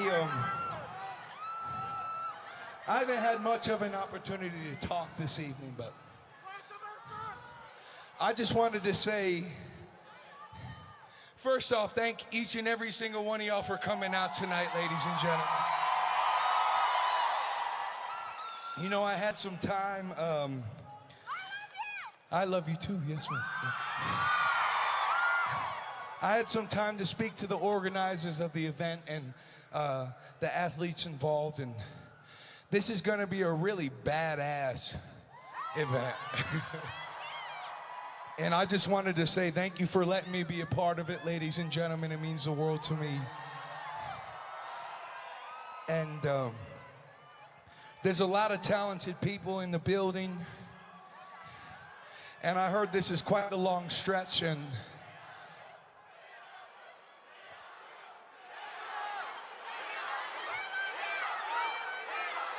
I haven't had much of an opportunity to talk this evening, but I just wanted to say, first off, thank each and every single one of y'all for coming out tonight, ladies and gentlemen. You know, I had some time, I love you too, yes ma'am. I had some time to speak to the organizers of the event and the athletes involved, and this is gonna be a really badass event. And I just wanted to say thank you for letting me be a part of it, ladies and gentlemen. It means the world to me. And there's a lot of talented people in the building. And I heard this is quite a long stretch, and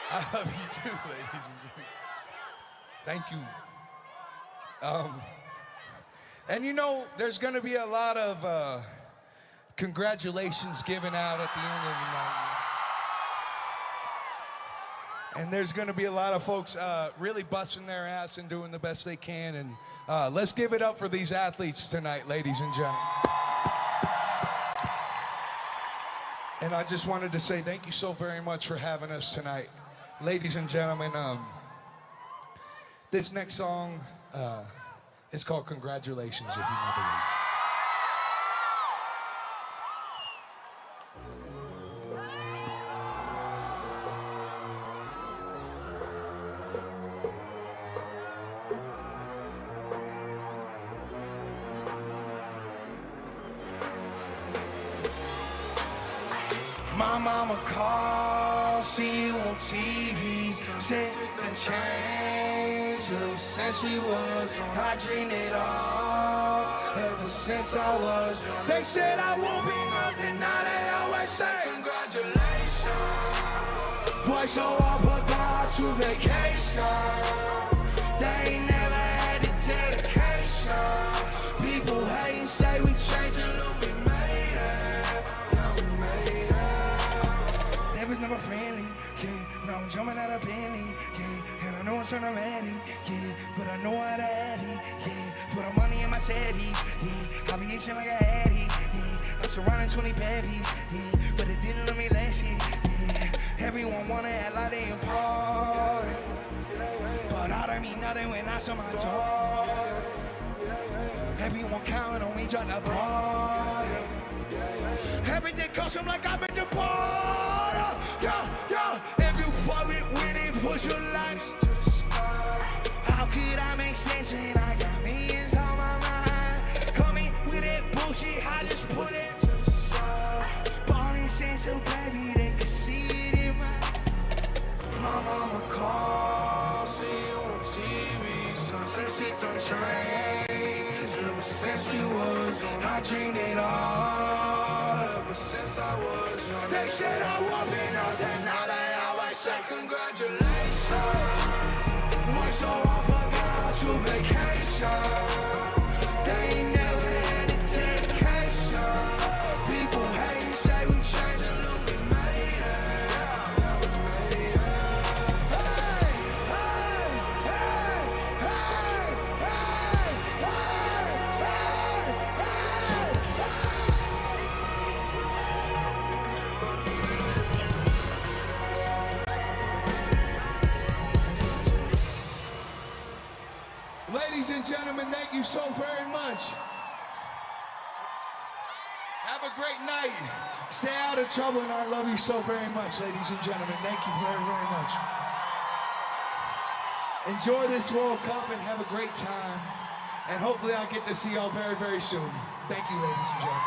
I love you too, ladies and gentlemen. Thank you. And you know, there's gonna be a lot of congratulations given out at the end of the night. And there's gonna be a lot of folks really busting their ass and doing the best they can. And let's give it up for these athletes tonight, ladies and gentlemen. And I just wanted to say thank you so very much for having us tonight. Ladies and gentlemen, this next song is called Congratulations, if you know the words. My mama called, see you on TV, said the change ever since we was. I dreamed it all ever since I was. They said I won't be nothing, now they always say congratulations. Boy, so I put God to vacation. They ain't never had the dedication. People hate and say we changed and look, we made it. Was never friendly, yeah. Now I'm jumping out of Bentley, yeah. And I know it's automatic, yeah. But I know how to add it, yeah. Put the money in my savings, yeah. I be itching like a addy, yeah. I'm surrounding 20 babies, yeah. But it didn't let me last year, yeah. Everyone wanna act like they important, but I don't mean nothing when I saw my door. Everyone counting on me, trying to party. Everything costs them like I've been deported. Yeah. If you fuck with it, push your light to the sky. How could I make sense when I got millions on my mind? Coming with that bullshit, I just put it to the side. Ballin' sense so baby, they can see it in my mama called, see you on TV. Something shit done changed. Ever since you was, I dreamed it all. Ever since I was, they said I won't be nothing, now they always say congratulations. Why so I forgot to vacation? They ain't never had the dedication. People hate and say we changed and look, we made it. Ladies and gentlemen, thank you so very much. Have a great night. Stay out of trouble, and I love you so very much, ladies and gentlemen. Thank you very, very much. Enjoy this World Cup and have a great time. And hopefully I'll get to see y'all very, very soon. Thank you, ladies and gentlemen.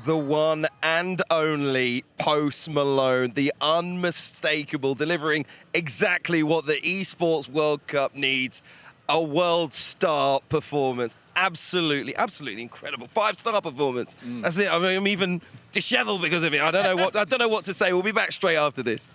The one and only Post Malone, the unmistakable, delivering exactly what the Esports World Cup needs, a world star performance. Absolutely incredible. 5-star performance. That's it. I mean, I'm even disheveled because of it. I don't know what to say. We'll be back straight after this.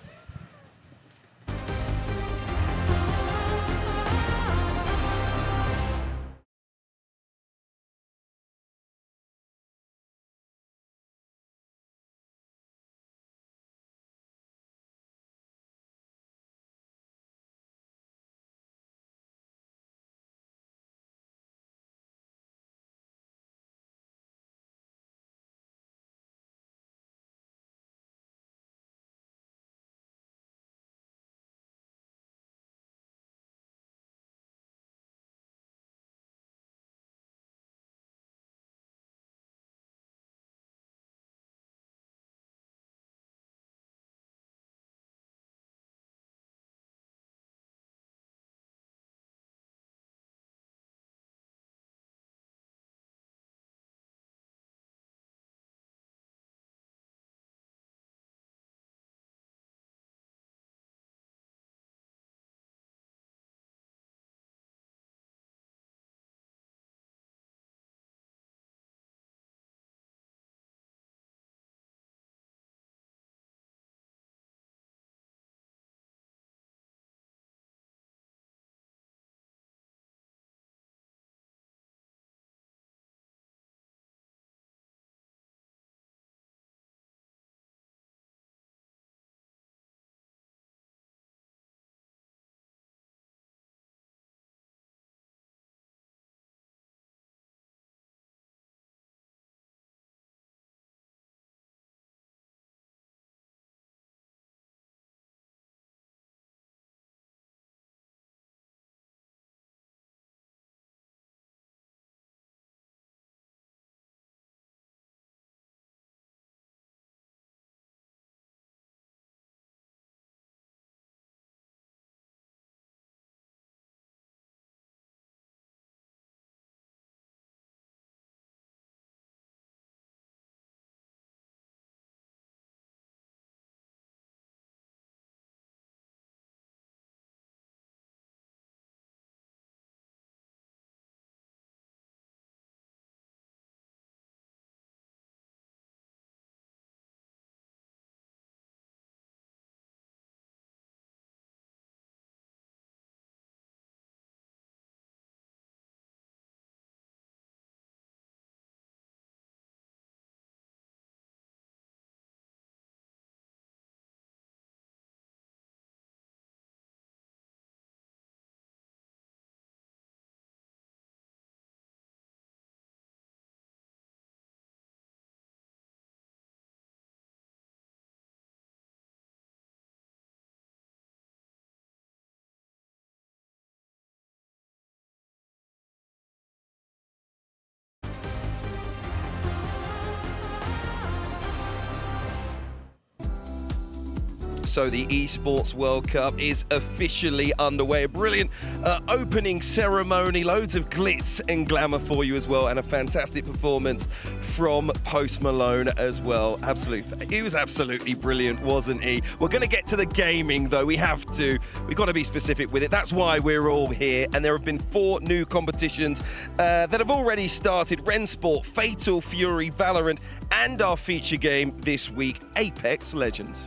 So the Esports World Cup is officially underway. A brilliant opening ceremony, loads of glitz and glamour for you as well, and a fantastic performance from Post Malone as well. He was absolutely brilliant, wasn't he? We're going to get to the gaming though. We've got to be specific with it. That's why we're all here, and there have been 4 new competitions that have already started. Rensport, Fatal Fury, Valorant, and our feature game this week, Apex Legends.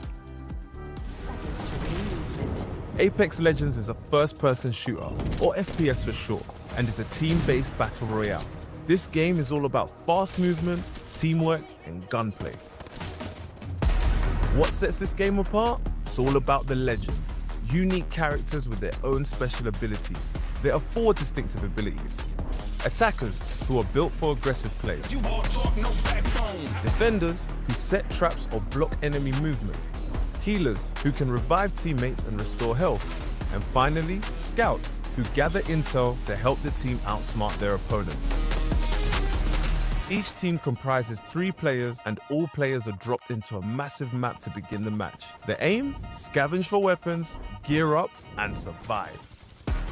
Apex Legends is a first-person shooter, or FPS for short, and is a team-based battle royale. This game is all about fast movement, teamwork, and gunplay. What sets this game apart? It's all about the legends, unique characters with their own special abilities. There are 4 distinctive abilities. Attackers, who are built for aggressive play. Defenders, who set traps or block enemy movement. Healers, who can revive teammates and restore health. And finally, scouts, who gather intel to help the team outsmart their opponents. Each team comprises 3 players, and all players are dropped into a massive map to begin the match. The aim? Scavenge for weapons, gear up, and survive.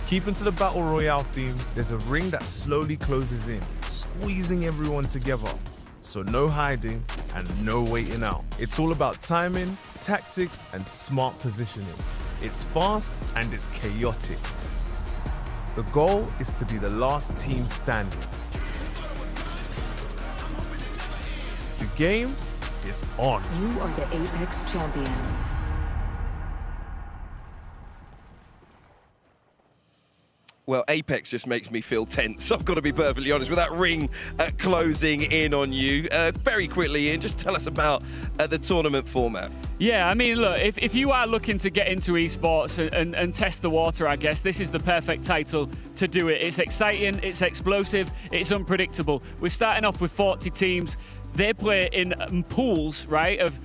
Keeping to the Battle Royale theme, there's a ring that slowly closes in, squeezing everyone together. So no hiding and no waiting out. It's all about timing, tactics, and smart positioning. It's fast and it's chaotic. The goal is to be the last team standing. The game is on. You are the Apex champion. Well, Apex just makes me feel tense. I've got to be perfectly honest with that ring closing in on you. Very quickly, Ian, just tell us about the tournament format. Yeah, I mean, look, if you are looking to get into esports and test the water, I guess, this is the perfect title to do it. It's exciting, it's explosive, it's unpredictable. We're starting off with 40 teams. They play in pools, right, of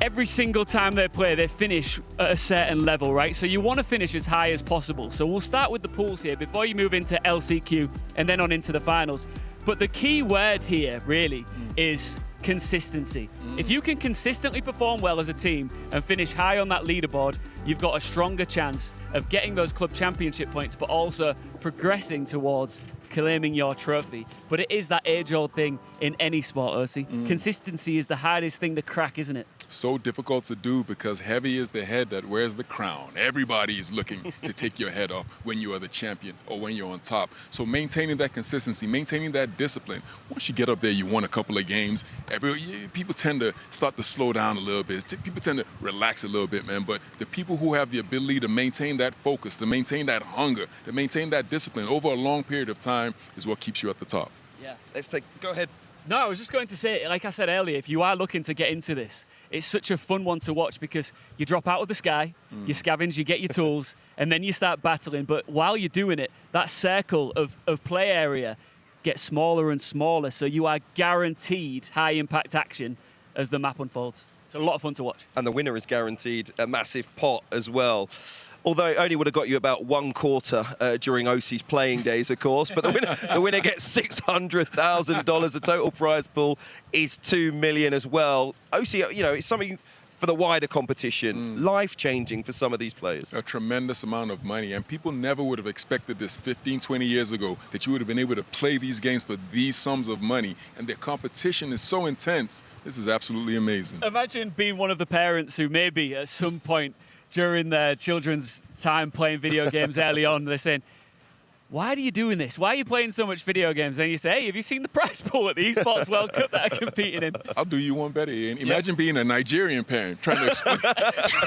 every single time they play, they finish at a certain level, right? So you want to finish as high as possible. So we'll start with the pools here before you move into LCQ and then on into the finals. But the key word here, really, is consistency. If you can consistently perform well as a team and finish high on that leaderboard, you've got a stronger chance of getting those club championship points, but also progressing towards claiming your trophy. But it is that age-old thing in any sport, OC. Consistency is the hardest thing to crack, isn't it? So difficult to do because heavy is the head that wears the crown. Everybody is looking to take your head off when you are the champion or when you're on top. So maintaining that consistency, maintaining that discipline. Once you get up there, you won a couple of games. People tend to start to slow down a little bit. People tend to relax a little bit, man. But the people who have the ability to maintain that focus, to maintain that hunger, to maintain that discipline over a long period of time is what keeps you at the top. Yeah. Go ahead. No, I was just going to say, like I said earlier, if you are looking to get into this, it's such a fun one to watch because you drop out of the sky, you scavenge, you get your tools, and then you start battling. But while you're doing it, that circle of play area gets smaller and smaller, so you are guaranteed high-impact action as the map unfolds. It's a lot of fun to watch. And the winner is guaranteed a massive pot as well. Although it only would have got you about 1 quarter during OC's playing days, of course. But the winner gets $600,000. The total prize pool is $2 million as well. OC, it's something for the wider competition, life-changing for some of these players. A tremendous amount of money, and people never would have expected this 15, 20 years ago, that you would have been able to play these games for these sums of money, and the competition is so intense. This is absolutely amazing. Imagine being one of the parents who maybe at some point during their children's time playing video games early on, they're saying, why are you doing this? Why are you playing so much video games? And you say, hey, have you seen the prize pool at the Esports World Cup that I'm competing in? I'll do you one better, Ian. Imagine being a Nigerian parent trying to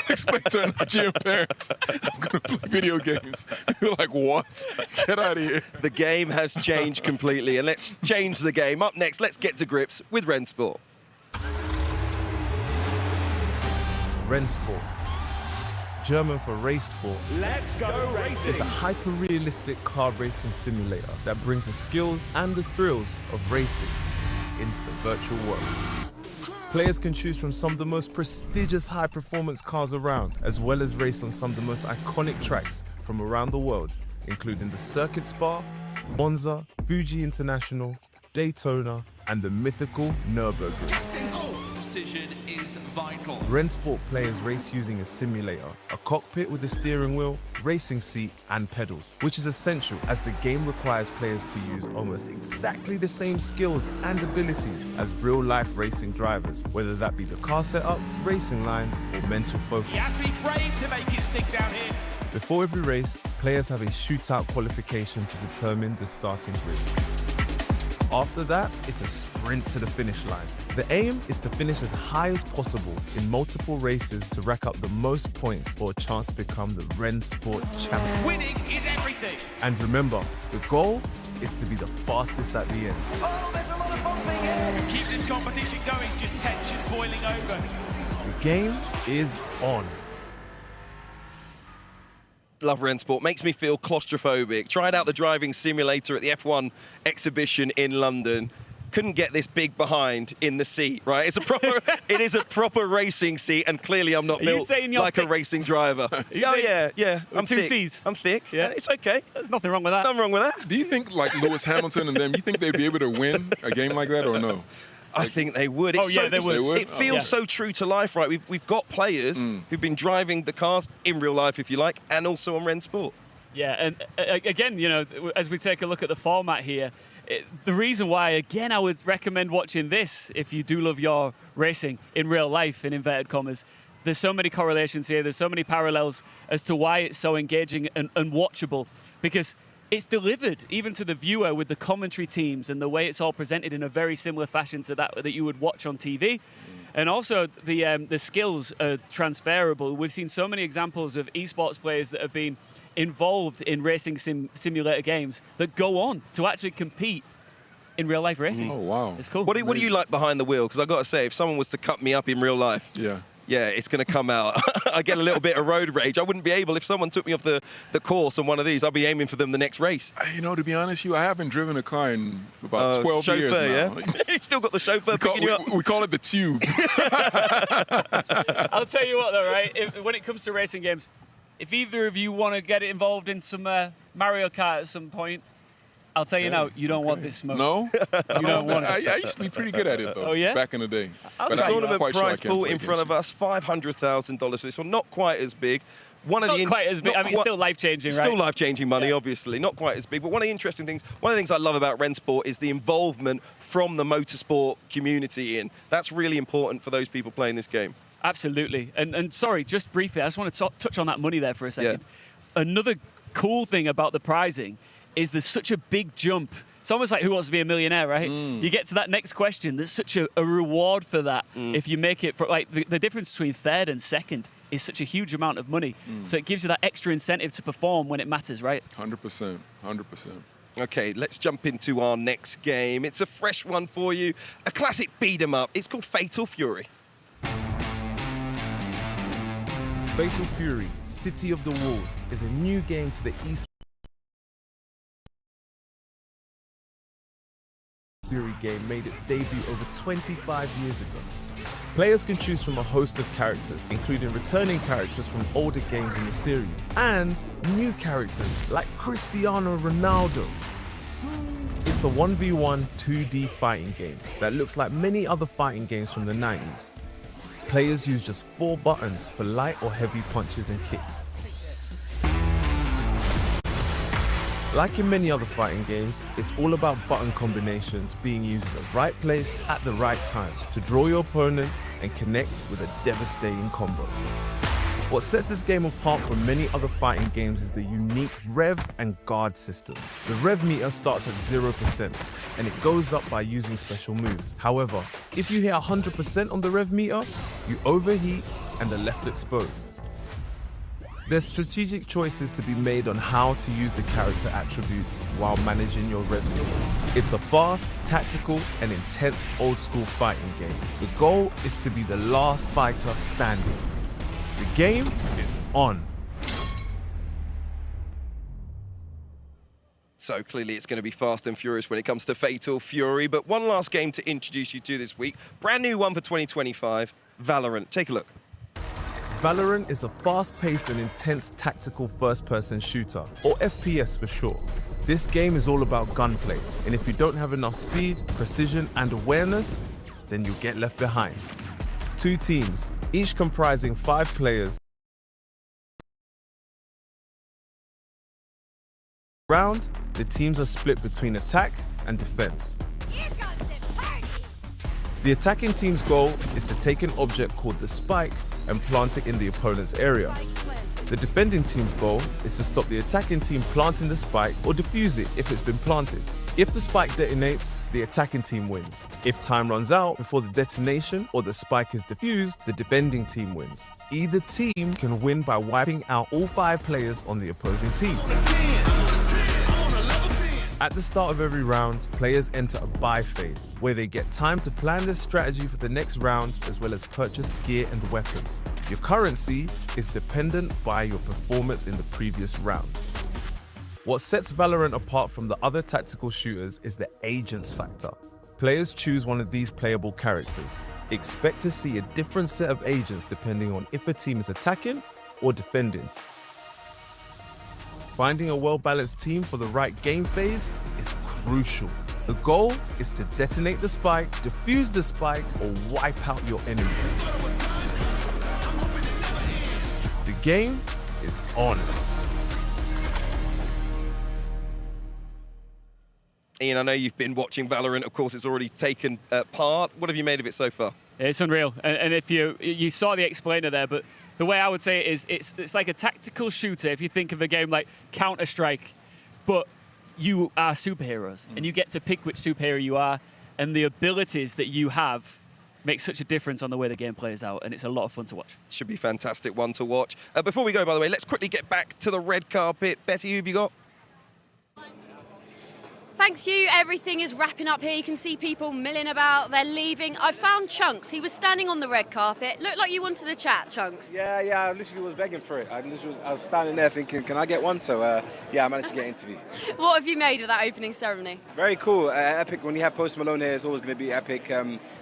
explain to a Nigerian parent, I'm going to play video games. You're like, what? Get out of here. The game has changed completely, and let's change the game. Up next, let's get to grips with Rensport. Rensport, German for race sport, Let's go racing! is a hyper-realistic car racing simulator that brings the skills and the thrills of racing into the virtual world. Players can choose from some of the most prestigious high-performance cars around, as well as race on some of the most iconic tracks from around the world, including the Circuit Spa, Monza, Fuji International, Daytona, and the mythical Nürburgring. precision is vital. Rennsport players race using a simulator, a cockpit with a steering wheel, racing seat, and pedals, which is essential as the game requires players to use almost exactly the same skills and abilities as real-life racing drivers, whether that be the car setup, racing lines, or mental focus. You have to be brave to make it stick down here. Before every race, players have a shootout qualification to determine the starting grid. After that, it's a sprint to the finish line. The aim is to finish as high as possible in multiple races to rack up the most points for a chance to become the Rennsport champion. Winning is everything. And remember, the goal is to be the fastest at the end. Oh, there's a lot of bumping here. Keep this competition going, it's just tensions boiling over. The game is on. Love Rennsport, makes me feel claustrophobic. Tried out the driving simulator at the F1 exhibition in London. Couldn't get this big behind in the seat, right? It's a proper, it is a proper racing seat, and clearly I'm not built like a racing driver. Oh yeah, I'm thick. C's. I'm thick. Yeah, it's okay. There's nothing wrong with that. Nothing wrong with that. Do you think like Lewis Hamilton and them, you think they'd be able to win a game like that or no? I think they would. They would. It feels so true to life, right? We've got players who've been driving the cars in real life, if you like, and also on Rennsport. Yeah, and again, you know, as we take a look at the format here, the reason why, again, I would recommend watching this if you do love your racing in real life, in inverted commas. There's so many correlations here. There's so many parallels as to why it's so engaging and watchable, because it's delivered even to the viewer with the commentary teams and the way it's all presented in a very similar fashion to that you would watch on TV. And also the skills are transferable. We've seen so many examples of esports players that have been involved in racing simulator games that go on to actually compete in real life racing. Oh, wow. It's cool. What do you like behind the wheel? Because I've got to say, if someone was to cut me up in real life, yeah, it's going to come out. I get a little bit of road rage. I wouldn't be able, if someone took me off the course on one of these, I'd be aiming for them the next race. You know, to be honest with you, I haven't driven a car in about 12 chauffeur, years now. Yeah? You still got the chauffeur picking you up? We call it the tube. I'll tell you what, though, right? When it comes to racing games, if either of you want to get involved in some Mario Kart at some point, I'll tell you now, you don't want this smoke. No? You don't want it. I used to be pretty good at it, though, back in the day. The tournament prize pool in front of us, $500,000 for this one. Not quite as big. Not quite as big. I mean, still life-changing, right? Still life-changing money, obviously. Not quite as big. But one of the interesting things, one of the things I love about Rennsport is the involvement from the motorsport community in. That's really important for those people playing this game. Absolutely. And sorry, just briefly, I just want to touch on that money there for a second. Yeah. Another cool thing about the prizing is there's such a big jump. It's almost like Who Wants to Be a Millionaire, right? You get to that next question, there's such a reward for that. If you make it, for like the difference between third and second is such a huge amount of money. So it gives you that extra incentive to perform when it matters, right? 100%, 100%. Okay, let's jump into our next game. It's a fresh one for you, a classic beat 'em up. It's called Fatal Fury. Fatal Fury, City of the Wolves, is a new game to the Esports Fury game made its debut over 25 years ago. Players can choose from a host of characters, including returning characters from older games in the series, and new characters like Cristiano Ronaldo. It's a 1v1 2D fighting game that looks like many other fighting games from the 90s. Players use just 4 buttons for light or heavy punches and kicks. Like in many other fighting games, it's all about button combinations being used in the right place at the right time to draw your opponent and connect with a devastating combo. What sets this game apart from many other fighting games is the unique rev and guard system. The rev meter starts at 0% and it goes up by using special moves. However, if you hit 100% on the rev meter, you overheat and are left exposed. There's strategic choices to be made on how to use the character attributes while managing your rev meter. It's a fast, tactical, and intense old-school fighting game. The goal is to be the last fighter standing. The game is on. So clearly it's going to be fast and furious when it comes to Fatal Fury. But one last game to introduce you to this week. Brand new one for 2025, Valorant. Take a look. Valorant is a fast-paced and intense tactical first-person shooter, or FPS for short. This game is all about gunplay, and if you don't have enough speed, precision, and awareness, then you'll get left behind. 2 teams, each comprising 5 players. Round, the teams are split between attack and defense. The attacking team's goal is to take an object called the spike and plant it in the opponent's area. The defending team's goal is to stop the attacking team planting the spike or defuse it if it's been planted. If the spike detonates, the attacking team wins. If time runs out before the detonation or the spike is defused, the defending team wins. Either team can win by wiping out all 5 players on the opposing team. At the start of every round, players enter a buy phase, where they get time to plan their strategy for the next round as well as purchase gear and weapons. Your currency is dependent by your performance in the previous round. What sets Valorant apart from the other tactical shooters is the agents factor. Players choose one of these playable characters. Expect to see a different set of agents depending on if a team is attacking or defending. Finding a well-balanced team for the right game phase is crucial. The goal is to detonate the spike, defuse the spike, or wipe out your enemy. The game is on. Ian, I know you've been watching Valorant. Of course, it's already taken part. What have you made of it so far? It's unreal. And if you saw the explainer there, but the way I would say it is, it's like a tactical shooter. If you think of a game like Counter-Strike, but you are superheroes, and you get to pick which superhero you are, and the abilities that you have make such a difference on the way the game plays out, and it's a lot of fun to watch. Should be a fantastic one to watch. Before we go, by the way, let's quickly get back to the red carpet. Betty, who have you got? Thanks, Hugh. Everything is wrapping up here. You can see people milling about. They're leaving. I found Chunks. He was standing on the red carpet. Looked like you wanted to chat, Chunks. Yeah, I literally was begging for it. I was standing there thinking, can I get one? So, yeah, I managed to get an interview. What have you made of that opening ceremony? Very cool. Epic. When you have Post Malone here, it's always going to be epic.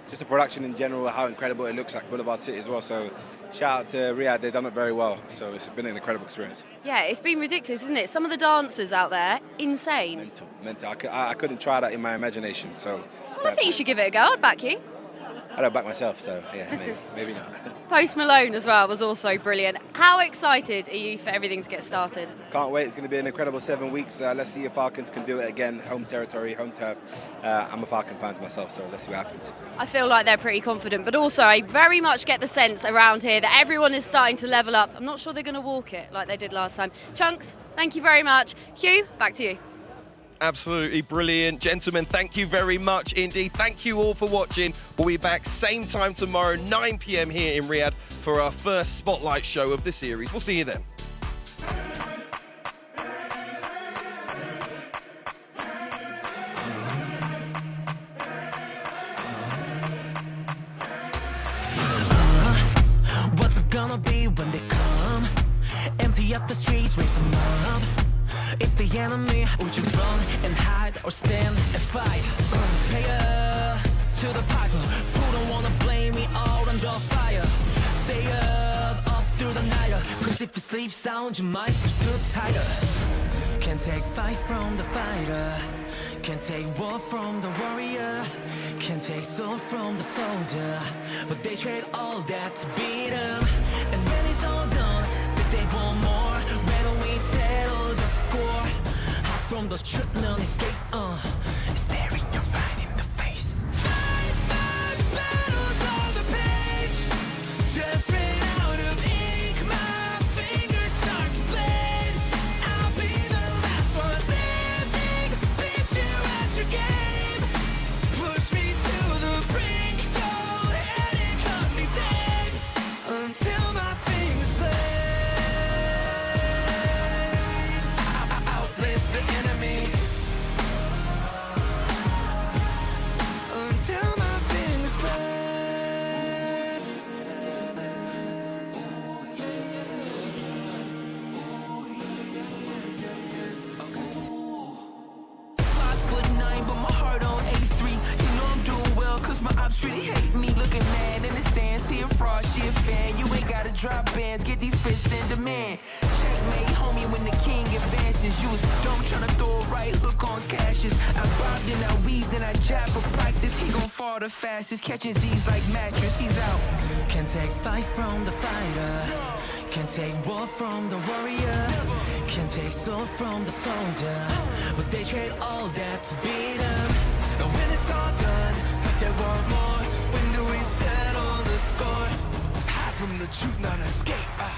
Just the production in general, how incredible it looks like Boulevard City as well. So, shout out to Riyadh. They've done it very well. So, it's been an incredible experience. Yeah, it's been ridiculous, isn't it? Some of the dancers out there, insane. Mental. I couldn't try that in my imagination. So, I think you should give it a go. I'd back you. I don't back myself, so yeah, maybe not. Post Malone as well was also brilliant. How excited are you for everything to get started? Can't wait. It's going to be an incredible 7 weeks. Let's see if Falcons can do it again. Home territory, home turf. I'm a Falcon fan myself, so let's see what happens. I feel like they're pretty confident, but also I very much get the sense around here that everyone is starting to level up. I'm not sure they're going to walk it like they did last time. Chunks, thank you very much. Hugh, back to you. Absolutely brilliant. Gentlemen, thank you very much indeed. Thank you all for watching. We'll be back same time tomorrow, 9 p.m. here in Riyadh for our first spotlight show of the series. We'll see you then. What's it gonna be when they come? Empty up the streets, raise them up. It's the enemy. Would you run and hide or stand and fight? Hey, to the piper who don't wanna blame me all under fire. Stay up through the night. Cause if you sleep sound, you might sleep too tighter. Can't take fight from the fighter. Can't take war from the warrior. Can't take soul from the soldier. But they trade all that to beat him. And when it's all done, but they want more. When we settle the score, hide from the truth, none escape. Staring you right in the face. Fight battles on the page. Just ran out of ink. My fingers start to bleed. I'll be the last one standing. Beat you at your game. Push me to the brink. Go ahead and cut me dead until my fingers bleed. Outlive the enemy until my fingers bleed. 5'9", but my heart on A3. You know I'm doing well, cause my ops really hate me. Looking mad in the stands, he a fraud, she a fan. You ain't gotta drop bands, get these fists in demand. Checkmate, homie, when the king advances. You was dumb tryna throw a right hook on cashes. I bobbed and I weaved and I jabbed for practice. He gon' fall the fastest, catching Z's like mattress, he's out. Can't take fight from the fighter. Can't take war from the warrior. Can't take sword from the soldier. But they trade all that to beat him. And when it's all done, but they want more. When do we settle the score? Hide from the truth, not escape.